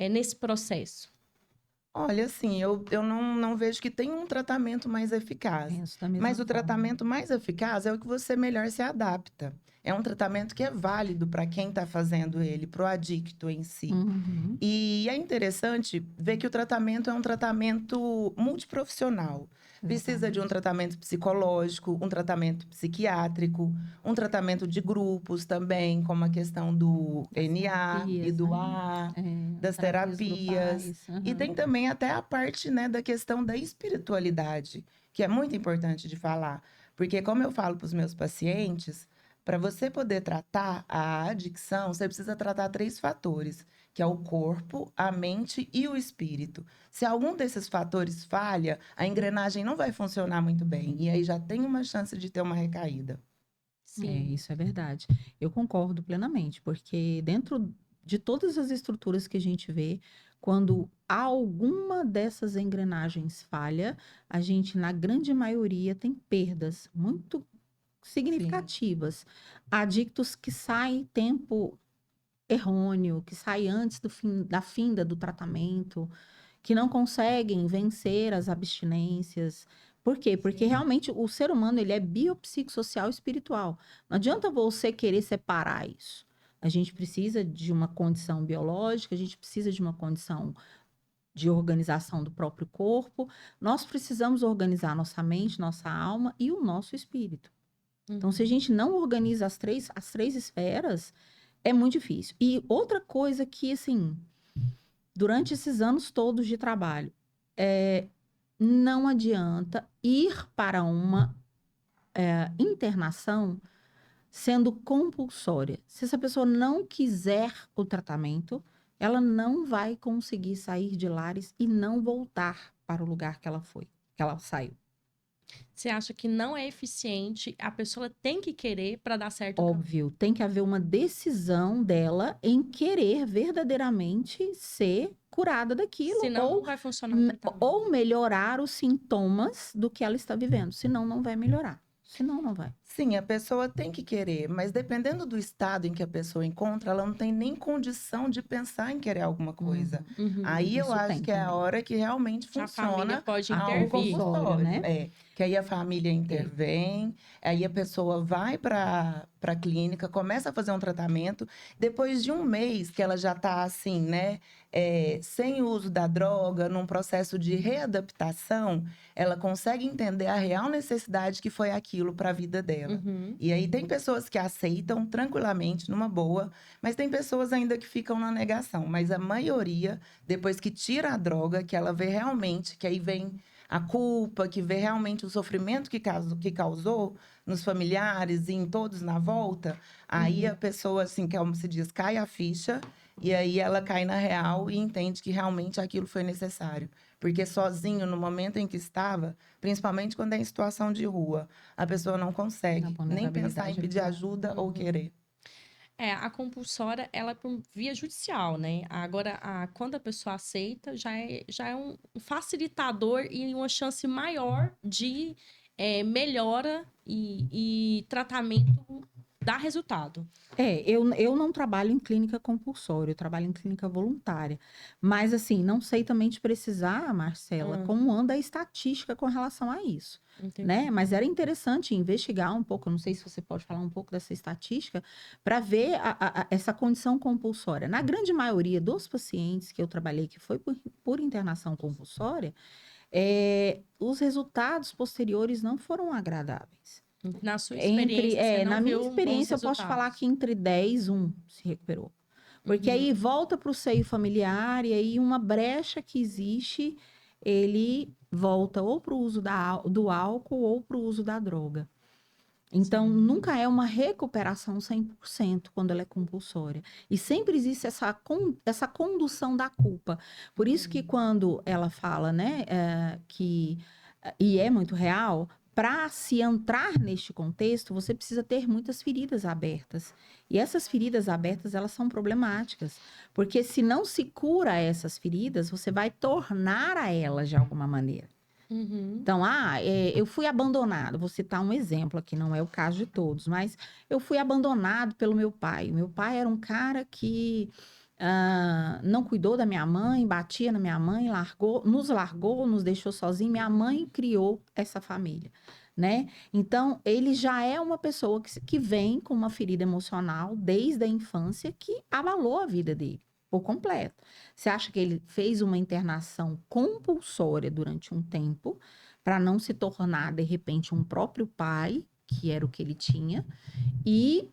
Speaker 1: nesse processo?
Speaker 3: Olha, assim, eu não vejo que tem um tratamento mais eficaz.
Speaker 2: Penso da mesma
Speaker 3: Mas o
Speaker 2: forma.
Speaker 3: tratamento mais eficaz é o que você melhor se adapta. É um tratamento que é válido para quem está fazendo ele, para o adicto em si.
Speaker 2: Uhum.
Speaker 3: E é interessante ver que o tratamento é um tratamento multiprofissional. Precisa de um tratamento psicológico, um tratamento psiquiátrico, um tratamento de grupos também, como a questão do NA e do A, das terapias. E tem também até a parte, né, da questão da espiritualidade, que é muito importante de falar. Porque, como eu falo para os meus pacientes, para você poder tratar a adicção, você precisa tratar 3 fatores, que é o corpo, a mente e o espírito. Se algum desses fatores falha, a engrenagem não vai funcionar muito bem. E aí já tem uma chance de ter uma recaída.
Speaker 1: Sim.
Speaker 2: Isso é verdade. Eu concordo plenamente, porque dentro de todas as estruturas que a gente vê, quando alguma dessas engrenagens falha, a gente, na grande maioria, tem perdas muito significativas. Adictos que saem em tempo errôneo, que saem antes da finda do tratamento, que não conseguem vencer as abstinências. Por quê? Porque realmente o ser humano ele é biopsicossocial e espiritual. Não adianta você querer separar isso. A gente precisa de uma condição biológica, a gente precisa de uma condição de organização do próprio corpo. Nós precisamos organizar nossa mente, nossa alma e o nosso espírito. Então, se a gente não organiza as três esferas, é muito difícil. E outra coisa que, assim, durante esses anos todos de trabalho, não adianta ir para uma internação sendo compulsória. Se essa pessoa não quiser o tratamento, ela não vai conseguir sair de Lares e não voltar para o lugar que ela foi, que ela saiu.
Speaker 1: Você acha que não é eficiente, a pessoa tem que querer para dar certo?
Speaker 2: Óbvio, tem que haver uma decisão dela em querer verdadeiramente ser curada daquilo.
Speaker 1: Senão
Speaker 2: ou,
Speaker 1: não vai funcionar o tratamento.
Speaker 2: ou melhorar os sintomas do que ela está vivendo. Senão, não vai melhorar. Senão, não vai.
Speaker 3: Sim, a pessoa tem que querer, mas dependendo do estado em que a pessoa encontra, ela não tem nem condição de pensar em querer alguma coisa.
Speaker 1: Uhum.
Speaker 3: Aí eu
Speaker 2: Isso
Speaker 3: acho
Speaker 2: tem
Speaker 3: que é a
Speaker 2: também.
Speaker 3: hora que realmente
Speaker 1: A família
Speaker 3: funciona
Speaker 1: pode
Speaker 3: a
Speaker 1: intervir.
Speaker 3: compulsório,
Speaker 2: né?
Speaker 3: Que aí a família intervém, aí a pessoa vai para a clínica, começa a fazer um tratamento. Depois de um mês que ela já está assim, né, sem o uso da droga, num processo de readaptação, ela consegue entender a real necessidade que foi aquilo para a vida dela. E aí tem pessoas que aceitam tranquilamente, numa boa, mas tem pessoas ainda que ficam na negação. Mas a maioria, depois que tira a droga, que ela vê realmente, que aí vem a culpa, que vê realmente o sofrimento que causou nos familiares e em todos na volta, aí a pessoa, assim, como se diz, cai a ficha, e aí ela cai na real e entende que realmente aquilo foi necessário. Porque sozinho, no momento em que estava, principalmente quando é em situação de rua, a pessoa não consegue nem pensar em pedir ajuda ou querer.
Speaker 1: A compulsória, ela é por via judicial, né? Agora, quando a pessoa aceita, já é um facilitador e uma chance maior de melhora e tratamento dá resultado.
Speaker 2: Eu não trabalho em clínica compulsória, eu trabalho em clínica voluntária. Mas, assim, não sei também te precisar, Marcela, como anda a estatística com relação a isso,
Speaker 1: Entendi.
Speaker 2: né? Mas era interessante investigar um pouco, não sei se você pode falar um pouco dessa estatística, para ver essa condição compulsória. Na grande maioria dos pacientes que eu trabalhei, que foi por internação compulsória, os resultados posteriores não foram agradáveis.
Speaker 1: Na sua experiência, você não
Speaker 2: Na minha
Speaker 1: viu bons
Speaker 2: experiência, eu posso falar
Speaker 1: resultados.
Speaker 2: que entre 10, um se recuperou. Porque aí volta para o seio familiar e aí uma brecha que existe, ele volta ou para o uso do álcool ou para o uso da droga. Então, nunca é uma recuperação 100% quando ela é compulsória. E sempre existe essa condução da culpa. Por isso que quando ela fala, né, e é muito real, para se entrar neste contexto, você precisa ter muitas feridas abertas. E essas feridas abertas, elas são problemáticas. Porque se não se cura essas feridas, você vai tornar a elas de alguma maneira. Então, eu fui abandonado. Vou citar um exemplo aqui, não é o caso de todos, mas eu fui abandonado pelo meu pai. Meu pai era um cara que não cuidou da minha mãe, batia na minha mãe, largou, nos deixou sozinhos. Minha mãe criou essa família, né? Então, ele já é uma pessoa que vem com uma ferida emocional desde a infância que abalou a vida dele por completo. Você acha que ele fez uma internação compulsória durante um tempo para não se tornar, de repente, um próprio pai, que era o que ele tinha, e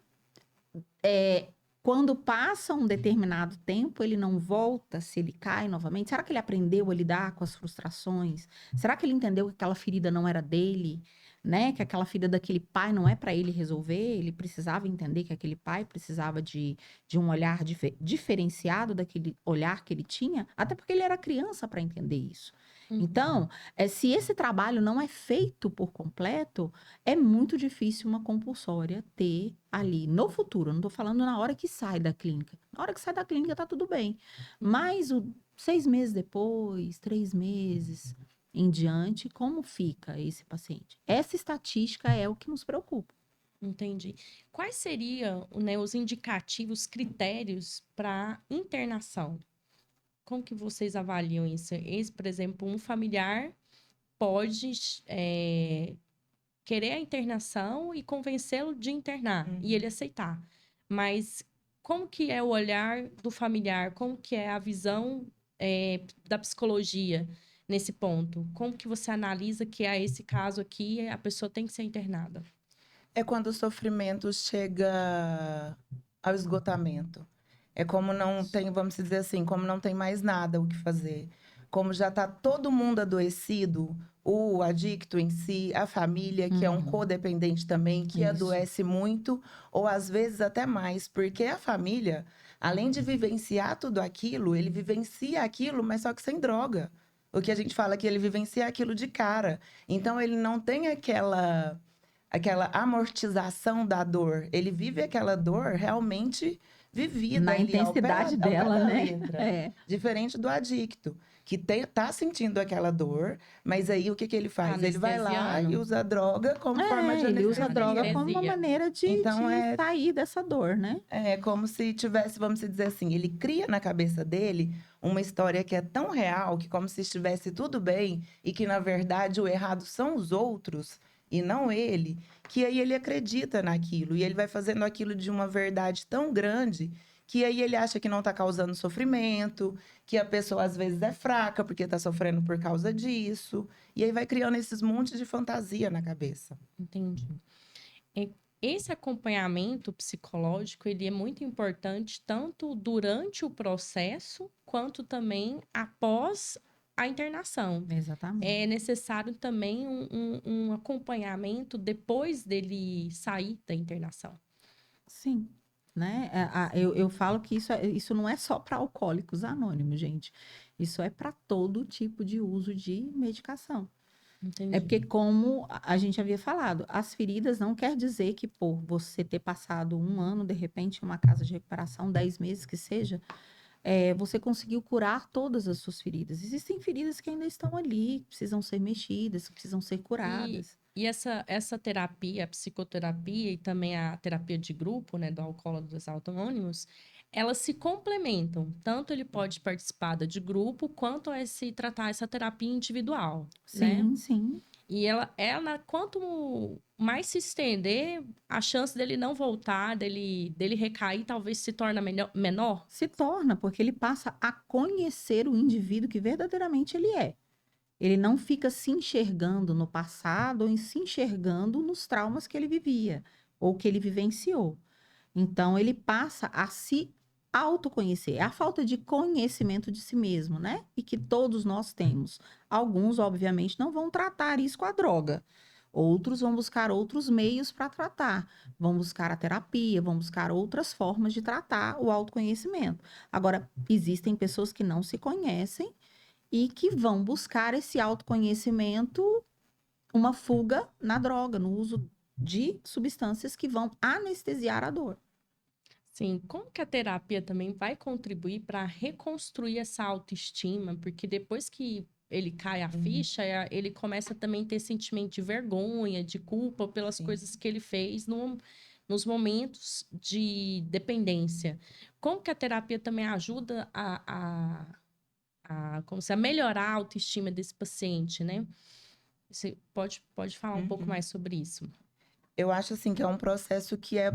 Speaker 2: quando passa um determinado tempo, ele não volta, se ele cai novamente. Será que ele aprendeu a lidar com as frustrações? Será que ele entendeu que aquela ferida não era dele? Né? Que aquela ferida daquele pai não é para ele resolver? Ele precisava entender que aquele pai precisava de um olhar diferenciado daquele olhar que ele tinha, até porque ele era criança para entender isso. Então, se esse trabalho não é feito por completo, é muito difícil uma compulsória ter ali no futuro. Eu não estou falando na hora que sai da clínica. Na hora que sai da clínica tá tudo bem. Mas 6 meses depois, 3 meses em diante, como fica esse paciente? Essa estatística é o que nos preocupa.
Speaker 1: Entendi. Quais seriam, né, os indicativos, critérios para internação? Como que vocês avaliam isso? Por exemplo, um familiar pode querer a internação e convencê-lo de internar e ele aceitar. Mas como que é o olhar do familiar? Como que é a visão da psicologia nesse ponto? Como que você analisa que esse caso aqui a pessoa tem que ser internada?
Speaker 3: É quando o sofrimento chega ao esgotamento. É como não tem, vamos dizer assim, como não tem mais nada o que fazer. Como já está todo mundo adoecido, o adicto em si, a família, que é um codependente também, que adoece muito, ou às vezes até mais, porque a família, além de vivenciar tudo aquilo, ele vivencia aquilo, mas só que sem droga. O que a gente fala que ele vivencia aquilo de cara. Então ele não tem aquela amortização da dor. Ele vive aquela dor realmente vivida.
Speaker 2: Na intensidade dela, né?
Speaker 3: Diferente do adicto, que tá sentindo aquela dor, mas aí o que ele faz? Ele vai lá e usa a droga como forma de anestesia.
Speaker 2: Ele usa a droga como uma maneira de sair dessa dor, né?
Speaker 3: É como se tivesse, vamos dizer assim, ele cria na cabeça dele uma história que é tão real, que como se estivesse tudo bem, e que, na verdade, o errado são os outros, e não ele, que aí ele acredita naquilo. E ele vai fazendo aquilo de uma verdade tão grande que aí ele acha que não está causando sofrimento, que a pessoa às vezes é fraca porque está sofrendo por causa disso. E aí vai criando esses montes de fantasia na cabeça.
Speaker 1: Entendi. Esse acompanhamento psicológico, ele é muito importante tanto durante o processo, quanto também após a internação.
Speaker 2: Exatamente.
Speaker 1: É necessário também um acompanhamento depois dele sair da internação.
Speaker 2: Sim. Né? Eu falo que isso não é só para alcoólicos anônimos, gente. Isso é para todo tipo de uso de medicação.
Speaker 1: Entendi.
Speaker 2: É porque, como a gente havia falado, as feridas não quer dizer que por você ter passado 1 ano, de repente, em uma casa de recuperação, 10 meses que seja, você conseguiu curar todas as suas feridas. Existem feridas que ainda estão ali, que precisam ser mexidas, que precisam ser curadas.
Speaker 1: E essa terapia, a psicoterapia e também a terapia de grupo, né, do Alcoólatras Anônimos, elas se complementam. Tanto ele pode participar da de grupo, quanto tratar essa terapia individual, né?
Speaker 2: Sim, sim.
Speaker 1: E quanto mais se estender, a chance dele não voltar, dele recair, talvez se torne menor.
Speaker 2: Se torna, porque ele passa a conhecer o indivíduo que verdadeiramente ele é. Ele não fica se enxergando no passado ou se enxergando nos traumas que ele vivia ou que ele vivenciou. Então, ele passa a se autoconhecer. É a falta de conhecimento de si mesmo, né? E que todos nós temos. Alguns, obviamente, não vão tratar isso com a droga. Outros vão buscar outros meios para tratar. Vão buscar a terapia, vão buscar outras formas de tratar o autoconhecimento. Agora, existem pessoas que não se conhecem e que vão buscar esse autoconhecimento, uma fuga na droga, no uso de substâncias que vão anestesiar a dor.
Speaker 1: Sim, como que a terapia também vai contribuir para reconstruir essa autoestima? Porque depois que ele cai a ficha, ele começa também a ter sentimento de vergonha, de culpa pelas coisas que ele fez nos momentos de dependência. Como que a terapia também ajuda a melhorar a autoestima desse paciente, né? Você pode falar um pouco mais sobre isso?
Speaker 3: Eu acho, assim, que é um processo que é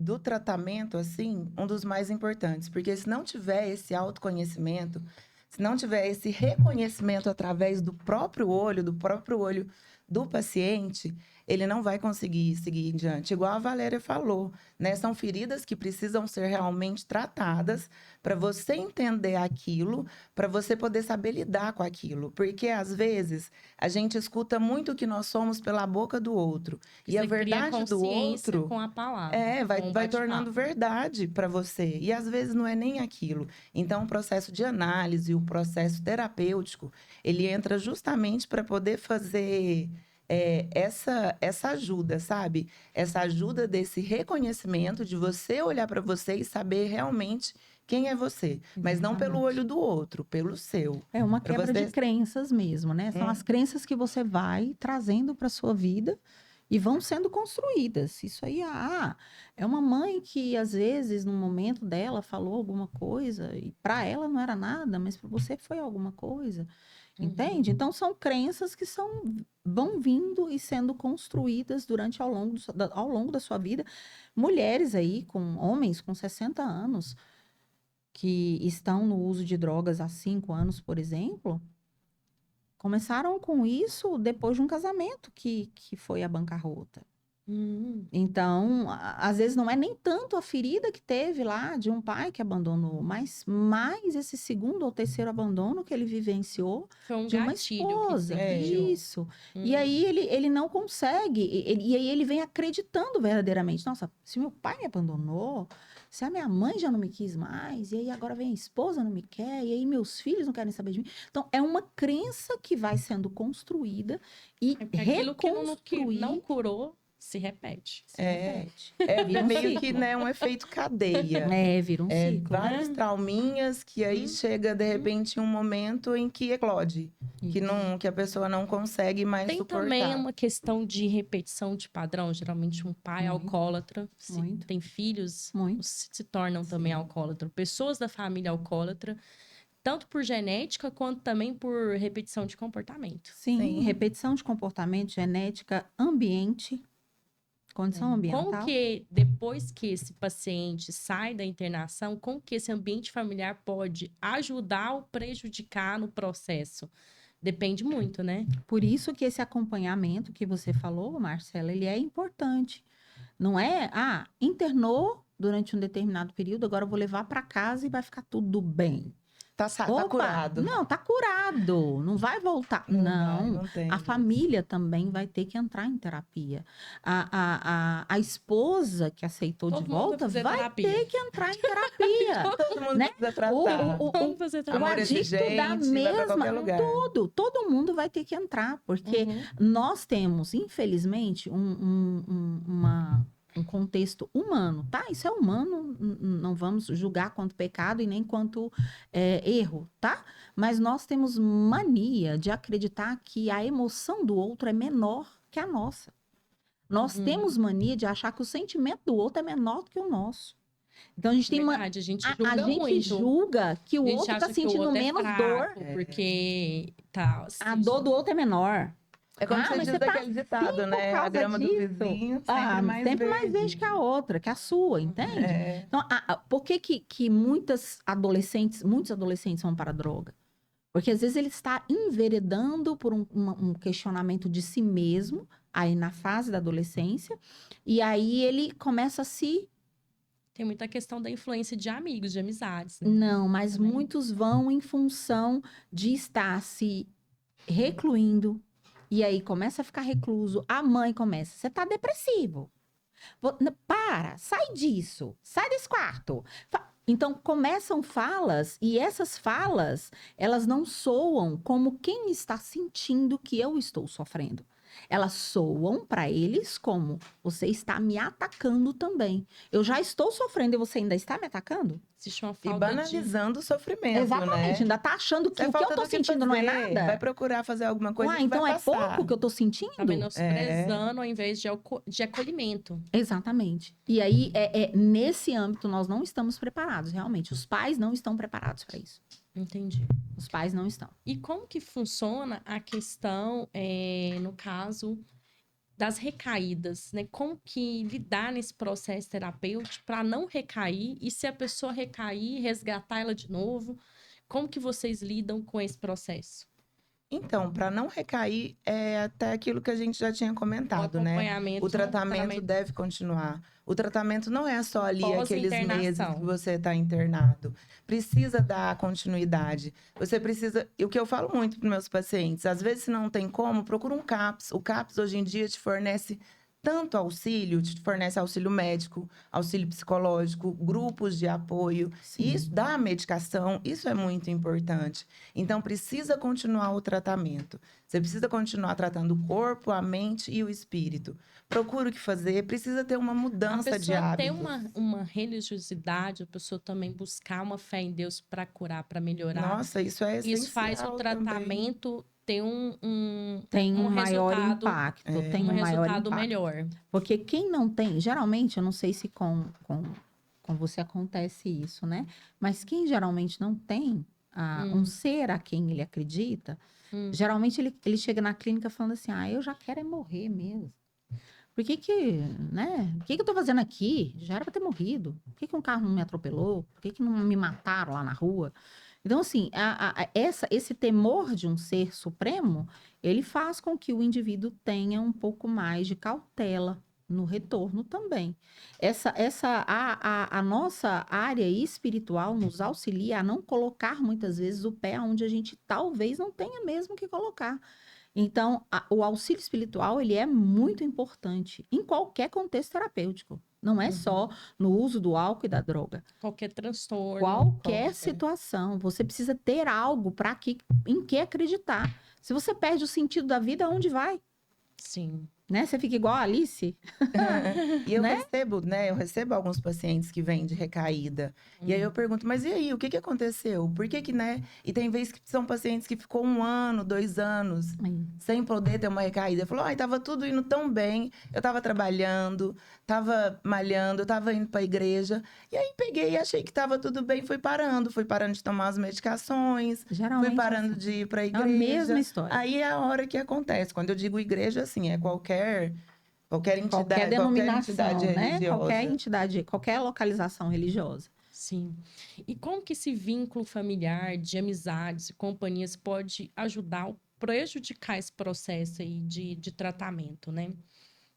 Speaker 3: do tratamento, assim, um dos mais importantes. Porque se não tiver esse autoconhecimento, se não tiver esse reconhecimento através do próprio olho do paciente, ele não vai conseguir seguir em diante. Igual a Valéria falou, né? São feridas que precisam ser realmente tratadas para você entender aquilo, para você poder saber lidar com aquilo. Porque, às vezes, a gente escuta muito o que nós somos pela boca do outro. E a verdade do outro...
Speaker 1: com a palavra.
Speaker 3: vai tornando verdade para você. E, às vezes, não é nem aquilo. Então, o processo de análise, o processo terapêutico, ele entra justamente para poder fazer... essa ajuda, sabe? Essa ajuda desse reconhecimento de você olhar para você e saber realmente quem é você. Mas não pelo olho do outro, pelo seu.
Speaker 2: É uma quebra de crenças mesmo, né? São as crenças que você vai trazendo para sua vida e vão sendo construídas. Isso aí, é uma mãe que às vezes no momento dela falou alguma coisa e para ela não era nada, mas para você foi alguma coisa. Entende? Então, são crenças que vão vindo e sendo construídas ao longo da sua vida. Mulheres aí, homens com 60 anos, que estão no uso de drogas há 5 anos, por exemplo, começaram com isso depois de um casamento que foi à bancarrota. Então, às vezes não é nem tanto a ferida que teve lá de um pai que abandonou, mas mais esse segundo ou terceiro abandono que ele vivenciou de uma esposa. Isso. E aí ele não consegue, e aí ele vem acreditando verdadeiramente. Nossa, se meu pai me abandonou, se a minha mãe já não me quis mais, e aí agora vem a esposa não me quer, e aí meus filhos não querem saber de mim. Então, é uma crença que vai sendo construída e reconstruir.
Speaker 1: Aquilo que não curou se repete.
Speaker 3: Vira meio que, né, um efeito cadeia.
Speaker 2: Vira um ciclo.
Speaker 3: Vários trauminhas que aí chega, de repente, um momento em que eclode. Que a pessoa não consegue mais suportar.
Speaker 1: Tem também uma questão de repetição de padrão. Geralmente um pai alcoólatra, tem filhos, se tornam também alcoólatras. Pessoas da família alcoólatra, tanto por genética, quanto também por repetição de comportamento.
Speaker 2: Sim, repetição de comportamento, genética, ambiente... Condição ambiental.
Speaker 1: Como que, depois que esse paciente sai da internação, como que esse ambiente familiar pode ajudar ou prejudicar no processo? Depende muito, né?
Speaker 2: Por isso que esse acompanhamento que você falou, Marcela, ele é importante. Não é, internou durante um determinado período, agora eu vou levar para casa e vai ficar tudo bem.
Speaker 3: Tá curado.
Speaker 2: Não, tá curado. Não vai voltar. Não a família também vai ter que entrar em terapia. A esposa que aceitou de volta vai ter que entrar em terapia.
Speaker 3: Todo mundo precisa tratar.
Speaker 2: O adicto da mesma... Todo mundo vai ter que entrar. Porque nós temos, infelizmente, um contexto humano, tá? Isso é humano, não vamos julgar quanto pecado e nem quanto erro, tá? Mas nós temos mania de acreditar que a emoção do outro é menor que a nossa. Nós temos mania de achar que o sentimento do outro é menor do que o nosso. Então a gente tem
Speaker 1: Verdade, a gente julga
Speaker 2: a gente
Speaker 1: muito.
Speaker 2: julga que o
Speaker 1: A gente
Speaker 2: outro
Speaker 1: acha
Speaker 2: tá
Speaker 1: que o
Speaker 2: sentindo
Speaker 1: outro é
Speaker 2: menos
Speaker 1: fraco,
Speaker 2: dor.
Speaker 1: porque tá,
Speaker 2: A dor do outro é menor.
Speaker 3: É como
Speaker 2: Ah,
Speaker 3: você
Speaker 2: mas
Speaker 3: diz
Speaker 2: você tá
Speaker 3: daquele ditado,
Speaker 2: assim
Speaker 3: né?
Speaker 2: por
Speaker 3: A
Speaker 2: causa
Speaker 3: grama do
Speaker 2: disso.
Speaker 3: vizinho sempre mais
Speaker 2: Sempre mais
Speaker 3: verde.
Speaker 2: verde que a outra, que a sua, entende?
Speaker 3: É.
Speaker 2: Então, por que muitos adolescentes vão para a droga? Porque às vezes ele está enveredando por um questionamento de si mesmo, aí na fase da adolescência, e aí ele começa a se...
Speaker 1: Tem muita questão da influência de amigos, de amizades, né?
Speaker 2: Não, mas
Speaker 1: Também.
Speaker 2: muitos vão em função de estar se recluindo, e aí começa a ficar recluso, a mãe começa, você tá depressivo. Para, sai disso, sai desse quarto. Então começam falas, e essas falas, elas não soam como quem está sentindo que eu estou sofrendo. Elas soam para eles como você está me atacando também. Eu já estou sofrendo e você ainda está me atacando?
Speaker 1: Existe uma
Speaker 3: E
Speaker 1: falta
Speaker 3: banalizando o sofrimento,
Speaker 2: Exatamente,
Speaker 3: né?
Speaker 2: ainda tá achando que
Speaker 3: Isso é
Speaker 2: o que eu
Speaker 3: falta
Speaker 2: tô
Speaker 3: do que
Speaker 2: sentindo não é
Speaker 3: fazer.
Speaker 2: nada?
Speaker 3: Vai procurar fazer alguma coisa
Speaker 2: Uai,
Speaker 3: que
Speaker 2: então
Speaker 3: vai
Speaker 2: é
Speaker 3: passar.
Speaker 2: pouco que eu tô sentindo?
Speaker 1: tá menosprezando ao invés de acolhimento.
Speaker 2: Exatamente. E aí, nesse âmbito, nós não estamos preparados, realmente. Os pais não estão preparados para isso.
Speaker 1: Entendi.
Speaker 2: Os pais não estão.
Speaker 1: E como que funciona a questão, no caso, das recaídas, né? Como que lidar nesse processo terapêutico para não recair e se a pessoa recair, resgatar ela de novo? Como que vocês lidam com esse processo?
Speaker 3: Então, para não recair, é até aquilo que a gente já tinha
Speaker 1: O
Speaker 3: comentado, né?
Speaker 1: acompanhamento,
Speaker 3: O tratamento deve continuar. O tratamento não é só ali aqueles meses que você está internado. Precisa dar continuidade. Você precisa. E o que eu falo muito para meus pacientes, às vezes, se não tem como, procura um CAPS. O CAPS hoje em dia te fornece tanto auxílio, te fornece auxílio médico, auxílio psicológico, grupos de apoio.
Speaker 2: Sim.
Speaker 3: Isso dá medicação, isso é muito importante. Então, precisa continuar o tratamento. Você precisa continuar tratando o corpo, a mente e o espírito. Procura o que fazer, precisa ter uma mudança de
Speaker 1: A pessoa ter
Speaker 3: hábitos.
Speaker 1: uma religiosidade, a pessoa também buscar uma fé em Deus para curar, para melhorar.
Speaker 3: Nossa, isso é essencial
Speaker 1: Isso faz o tratamento ter
Speaker 2: tem um maior
Speaker 1: resultado,
Speaker 2: impacto, tem um maior
Speaker 1: resultado
Speaker 2: impacto.
Speaker 1: melhor.
Speaker 2: Porque quem não tem, geralmente, eu não sei se com você acontece isso, né? Mas quem geralmente não tem um ser a quem ele acredita, geralmente ele chega na clínica falando assim, eu já quero é morrer mesmo. Por né? O que eu tô fazendo aqui? Já era pra ter morrido. Por que um carro não me atropelou? Por que não me mataram lá na rua? Então, assim, esse temor de um ser supremo, ele faz com que o indivíduo tenha um pouco mais de cautela no retorno também. A nossa área espiritual nos auxilia a não colocar, muitas vezes, o pé onde a gente talvez não tenha mesmo que colocar. Então, o auxílio espiritual, ele é muito importante em qualquer contexto terapêutico. Não é só no uso do álcool e da droga.
Speaker 1: Qualquer transtorno.
Speaker 2: Qualquer situação. Você precisa ter algo em que acreditar. Se você perde o sentido da vida, onde vai?
Speaker 1: Sim.
Speaker 2: Né? Você fica igual a Alice.
Speaker 3: E eu
Speaker 2: Né?
Speaker 3: recebo alguns pacientes que vêm de recaída. E aí eu pergunto, mas e aí, o que aconteceu? Por que, né? E tem vezes que são pacientes que ficou 1 ano, 2 anos, sem poder ter uma recaída. Falou, tava tudo indo tão bem, eu tava trabalhando, tava malhando, eu tava indo pra igreja. E aí peguei e achei que tava tudo bem, fui parando de tomar as medicações,
Speaker 2: Geralmente
Speaker 3: fui parando de ir pra igreja.
Speaker 2: É a mesma história.
Speaker 3: Aí é a hora que acontece. Qualquer digo igreja, assim, é qualquer entidade,
Speaker 2: qualquer denominação,
Speaker 3: entidade religiosa.
Speaker 2: Qualquer entidade, qualquer localização religiosa.
Speaker 1: Sim. E como que esse vínculo familiar, de amizades e companhias pode ajudar ou prejudicar esse processo aí de tratamento, né?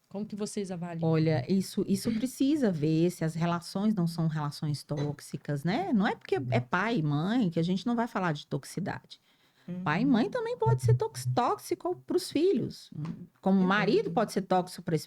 Speaker 1: Como que vocês avaliam?
Speaker 2: Olha, isso precisa ver se as relações não são relações tóxicas, né? Não é porque é pai e mãe que a gente não vai falar de toxicidade. Pai e mãe também pode ser tóxico para os filhos. Como o marido pode ser tóxico para a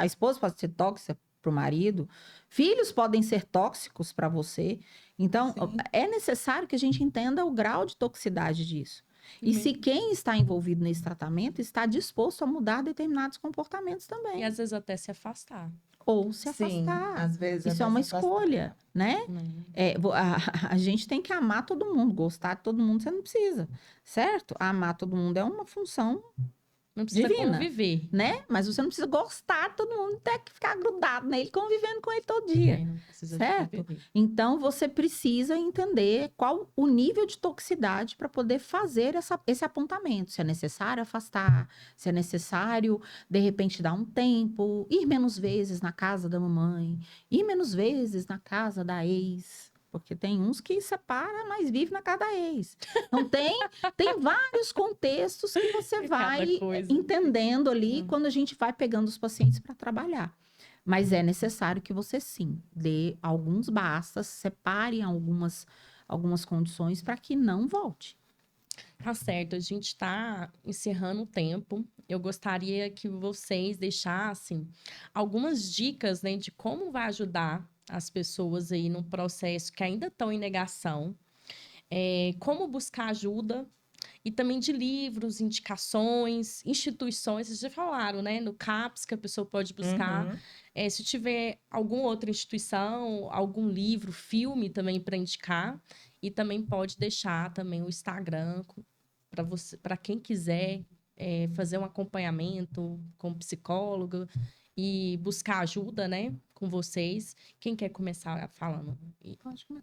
Speaker 2: esposa pode ser tóxica para o marido, filhos podem ser tóxicos para você. Então, é necessário que a gente entenda o grau de toxicidade disso. E se quem está envolvido nesse tratamento está disposto a mudar determinados comportamentos também.
Speaker 1: E às vezes até se afastar.
Speaker 2: Ou se afastar.
Speaker 3: Às vezes
Speaker 2: isso é uma escolha, né? A gente tem que amar todo mundo, gostar de todo mundo, você não precisa, certo? Amar todo mundo é uma função
Speaker 1: Não precisa
Speaker 2: divina,
Speaker 1: conviver.
Speaker 2: né? Mas você não precisa gostar, todo mundo tem que ficar grudado nele, convivendo com ele todo dia.
Speaker 1: Não precisa
Speaker 2: Certo?
Speaker 1: conviver.
Speaker 2: Então, você precisa entender qual o nível de toxicidade para poder fazer esse apontamento. Se é necessário afastar, se é necessário, de repente, dar um tempo, ir menos vezes na casa da mamãe, ir menos vezes na casa da ex. Porque tem uns que separa, mas vive na casa da ex. Então, tem vários contextos que você
Speaker 1: Cada
Speaker 2: vai
Speaker 1: coisa.
Speaker 2: entendendo ali quando a gente vai pegando os pacientes para trabalhar. Mas é necessário que você, sim, dê alguns bastas, separe algumas condições para que não volte.
Speaker 1: Tá certo, a gente está encerrando o tempo. Eu gostaria que vocês deixassem algumas dicas, né, de como vai ajudar as pessoas aí num processo que ainda estão em negação, como buscar ajuda e também de livros, indicações, instituições. Vocês já falaram, né, no CAPS que a pessoa pode buscar.
Speaker 3: Uhum.
Speaker 1: Se tiver alguma outra instituição, algum livro, filme também para indicar. E também pode deixar também o Instagram para você, para quem quiser fazer um acompanhamento com psicólogo e buscar ajuda, né, com vocês. Quem quer começar falando?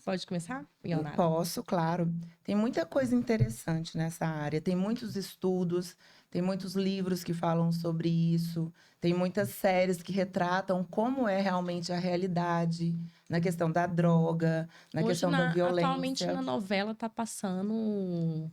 Speaker 1: Pode começar, Ionara?
Speaker 3: Posso, claro. Tem muita coisa interessante nessa área. Tem muitos estudos, tem muitos livros que falam sobre isso, tem muitas séries que retratam como é realmente a realidade na questão da droga, na
Speaker 1: Hoje,
Speaker 3: questão da
Speaker 1: atualmente,
Speaker 3: violência.
Speaker 1: na novela tá passando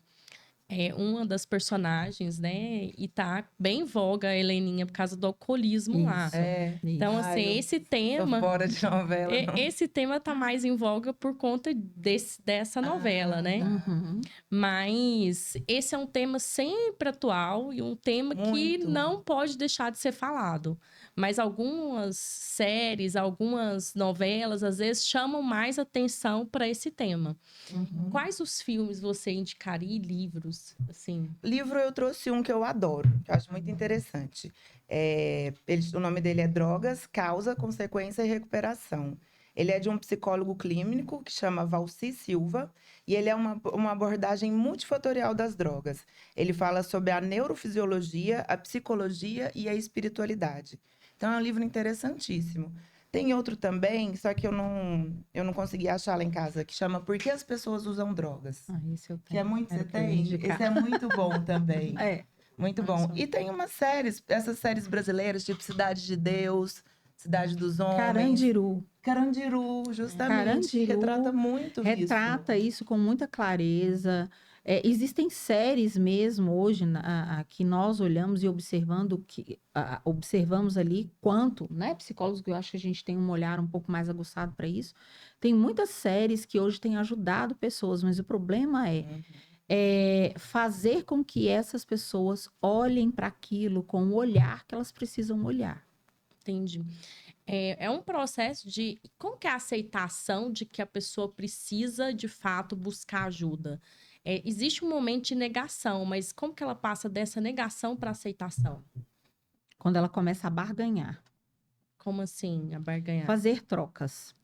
Speaker 1: uma das personagens, né? E tá bem em voga a Heleninha por causa do alcoolismo lá.
Speaker 2: Isso.
Speaker 3: É.
Speaker 1: Então,
Speaker 2: Isso.
Speaker 1: assim,
Speaker 3: Ai,
Speaker 1: esse
Speaker 3: tô
Speaker 1: tema...
Speaker 3: fora de novela, não.
Speaker 1: Esse tema tá mais em voga por conta dessa novela, né?
Speaker 2: Uhum.
Speaker 1: Mas esse é um tema sempre atual e um tema que
Speaker 3: Muito.
Speaker 1: não pode deixar de ser falado. Mas algumas séries, algumas novelas, às vezes, chamam mais atenção para esse tema.
Speaker 3: Uhum.
Speaker 1: Quais os filmes você indicaria e livros, assim?
Speaker 3: Livro eu trouxe um que eu adoro, que eu acho muito interessante. O nome dele é Drogas, Causa, Consequência e Recuperação. Ele é de um psicólogo clínico que chama Valci Silva, e ele é uma abordagem multifatorial das drogas. Ele fala sobre a neurofisiologia, a psicologia e a espiritualidade. Então, é um livro interessantíssimo. Tem outro também, só que eu não consegui achar lá em casa, que chama Por que as pessoas usam drogas?
Speaker 2: Esse eu tenho.
Speaker 3: Que é muito,
Speaker 2: Era
Speaker 3: você
Speaker 2: o que eu ia
Speaker 3: tem?
Speaker 2: indicar.
Speaker 3: Esse é muito bom também.
Speaker 2: É.
Speaker 3: Muito
Speaker 1: Olha
Speaker 3: bom.
Speaker 1: só.
Speaker 3: E tem umas séries, essas séries brasileiras, tipo Cidade de Deus, Cidade dos Homens.
Speaker 2: Carandiru.
Speaker 3: Carandiru, justamente.
Speaker 2: Carandiru
Speaker 3: Retrata muito
Speaker 2: retrata isso com muita clareza. Existem séries mesmo hoje que nós olhamos e observamos ali quanto, né, psicólogos, eu acho que a gente tem um olhar um pouco mais aguçado para isso. Tem muitas séries que hoje têm ajudado pessoas, mas o problema é fazer com que essas pessoas olhem para aquilo com o olhar que elas precisam olhar.
Speaker 1: Entendi. É um processo de... Como que é a aceitação de que a pessoa precisa, de fato, buscar ajuda? Existe um momento de negação, mas como que ela passa dessa negação para aceitação?
Speaker 2: Quando ela começa a barganhar,
Speaker 1: Como assim, a barganhar?
Speaker 2: fazer trocas.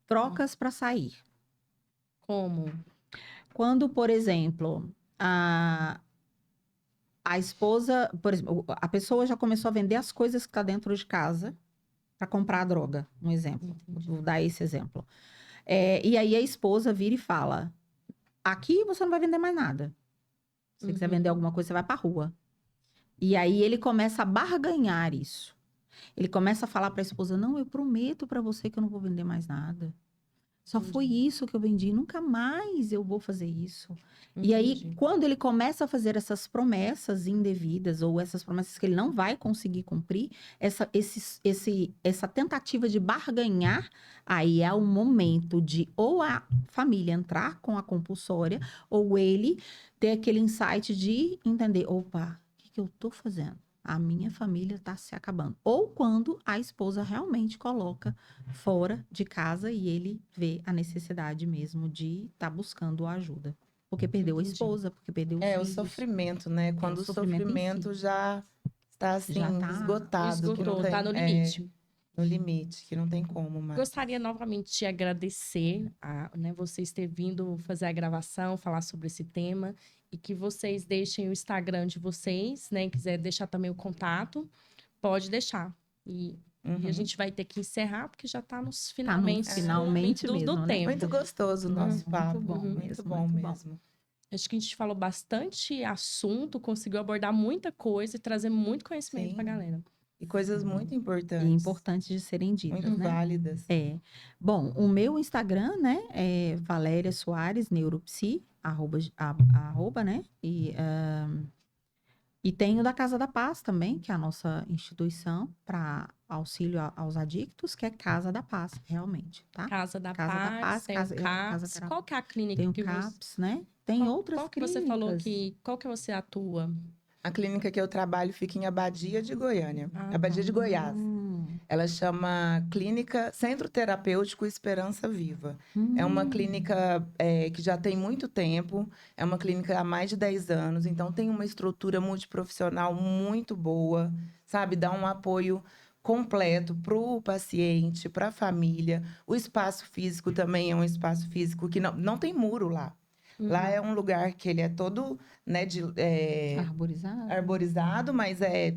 Speaker 2: Trocas para sair.
Speaker 1: Como?
Speaker 2: Quando, por exemplo, a esposa, por exemplo, a pessoa já começou a vender as coisas que está dentro de casa para comprar a droga, um exemplo.
Speaker 1: Entendi.
Speaker 2: Vou dar esse exemplo. E aí a esposa vira e fala: aqui você não vai vender mais nada. Se você quiser
Speaker 1: Uhum.
Speaker 2: vender alguma coisa, você vai para rua. E aí ele começa a barganhar isso. Ele começa a falar para a esposa: não, eu prometo para você que eu não vou vender mais nada. Só foi isso que eu vendi, nunca mais eu vou fazer isso. E aí,
Speaker 1: Entendi.
Speaker 2: quando ele começa a fazer essas promessas indevidas, ou essas promessas que ele não vai conseguir cumprir, essa tentativa de barganhar, aí é o momento de ou a família entrar com a compulsória, ou ele ter aquele insight de entender: opa, o que eu tô fazendo? A minha família está se acabando. Ou quando a esposa realmente coloca fora de casa e ele vê a necessidade mesmo de estar buscando ajuda. Porque perdeu a
Speaker 1: Entendi.
Speaker 2: esposa, porque perdeu os
Speaker 3: o
Speaker 2: filhos.
Speaker 3: sofrimento, né? Quando o
Speaker 2: sofrimento em
Speaker 3: sofrimento já está assim,
Speaker 2: Já tá
Speaker 3: esgotado. Que não
Speaker 1: Esgotou,
Speaker 3: tem,
Speaker 1: tá no limite.
Speaker 3: no limite, que não tem como mais.
Speaker 1: Gostaria novamente de agradecer vocês terem vindo fazer a gravação, falar sobre esse tema e que vocês deixem o Instagram de vocês, né? Quiser deixar também o contato, pode deixar. E a gente vai ter que encerrar, porque já está nos finalmente,
Speaker 2: finalmente
Speaker 1: do
Speaker 2: mesmo, né?
Speaker 1: tempo.
Speaker 3: Muito gostoso o nosso papo.
Speaker 2: Muito bom
Speaker 3: Muito
Speaker 2: mesmo,
Speaker 3: bom
Speaker 2: muito bom.
Speaker 3: mesmo.
Speaker 1: Acho que a gente falou bastante assunto, conseguiu abordar muita coisa e trazer muito conhecimento para a galera.
Speaker 3: E coisas muito importantes.
Speaker 2: E importantes de serem ditas,
Speaker 3: Muito
Speaker 2: né?
Speaker 3: válidas.
Speaker 2: É. Bom, o meu Instagram, né, é Valéria Soares, Neuropsi, arroba, né? E tem o da Casa da Paz também, que é a nossa instituição para auxílio aos adictos, que é Casa da Paz, realmente, tá?
Speaker 1: Casa da
Speaker 2: Casa da
Speaker 1: Paz,
Speaker 2: Paz,
Speaker 1: tem
Speaker 2: Casa-
Speaker 1: o CAPS.
Speaker 2: Casa
Speaker 1: Qual que é a clínica
Speaker 2: Tem o
Speaker 1: que você...
Speaker 2: CAPS, né? Tem outras
Speaker 1: Qual que
Speaker 2: clínicas.
Speaker 1: você falou que... Qual que você atua?
Speaker 3: A clínica que eu trabalho fica em Abadia de Goiânia.
Speaker 1: Ah,
Speaker 3: Abadia de Goiás.
Speaker 2: Hum,
Speaker 3: Ela chama Clínica Centro Terapêutico Esperança Viva. É uma clínica que já tem muito tempo, é uma clínica há mais de 10 anos, então tem uma estrutura multiprofissional muito boa, sabe? Dá um apoio completo para o paciente, para a família. O espaço físico também é um espaço físico que não tem muro lá. Lá é um lugar que ele é todo, né,
Speaker 2: arborizado.
Speaker 3: arborizado, mas é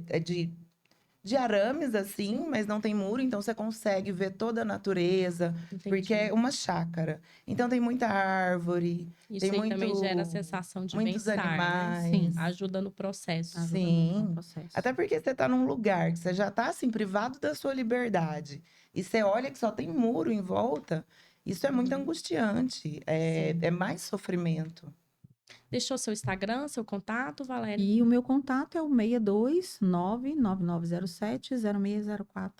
Speaker 3: de arames, assim, mas não tem muro, então você consegue ver toda a natureza,
Speaker 1: Entendi.
Speaker 3: porque é uma chácara. Então tem muita árvore,
Speaker 1: Isso
Speaker 3: tem
Speaker 1: aí também
Speaker 3: muito-
Speaker 1: gera a sensação de
Speaker 3: muitos
Speaker 1: bem-estar, né?
Speaker 3: animais.
Speaker 2: Sim.
Speaker 1: Ajuda no processo.
Speaker 2: Ajuda
Speaker 3: Sim.
Speaker 2: muito no processo.
Speaker 3: Até porque você tá num lugar que você já tá, assim, privado da sua liberdade. E você olha que só tem muro em volta. Isso é muito angustiante. É mais sofrimento.
Speaker 1: Deixou seu Instagram, seu contato, Valéria?
Speaker 2: E o meu contato é o 62999070604.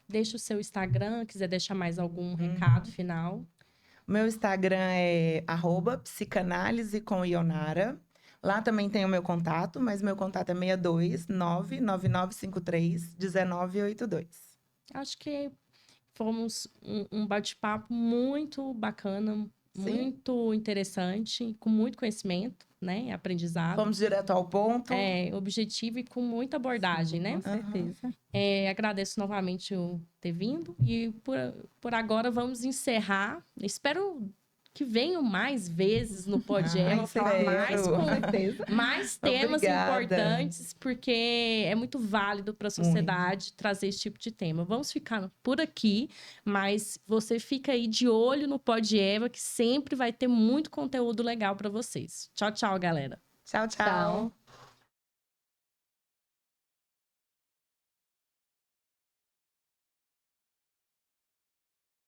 Speaker 1: Deixa o seu Instagram, quiser deixar mais algum recado final.
Speaker 3: O meu Instagram é @psicanálise com Ionara. Lá também tem o meu contato, mas meu contato é 62999531982.
Speaker 1: Acho que fomos um bate-papo muito bacana, muito interessante, com muito conhecimento, né? Aprendizado.
Speaker 3: Vamos direto ao ponto.
Speaker 1: Objetivo e com muita abordagem, né?
Speaker 2: Com certeza.
Speaker 1: Agradeço novamente o ter vindo. E por agora vamos encerrar. Espero que venham mais vezes no Pod Eva, falar mais
Speaker 3: espero.
Speaker 1: com
Speaker 2: certeza.
Speaker 1: mais temas
Speaker 3: Obrigada.
Speaker 1: importantes, porque é muito válido para a sociedade trazer esse tipo de tema. Vamos ficar por aqui, mas você fica aí de olho no Pod Eva, que sempre vai ter muito conteúdo legal para vocês. Tchau, tchau, galera.
Speaker 3: Tchau, tchau.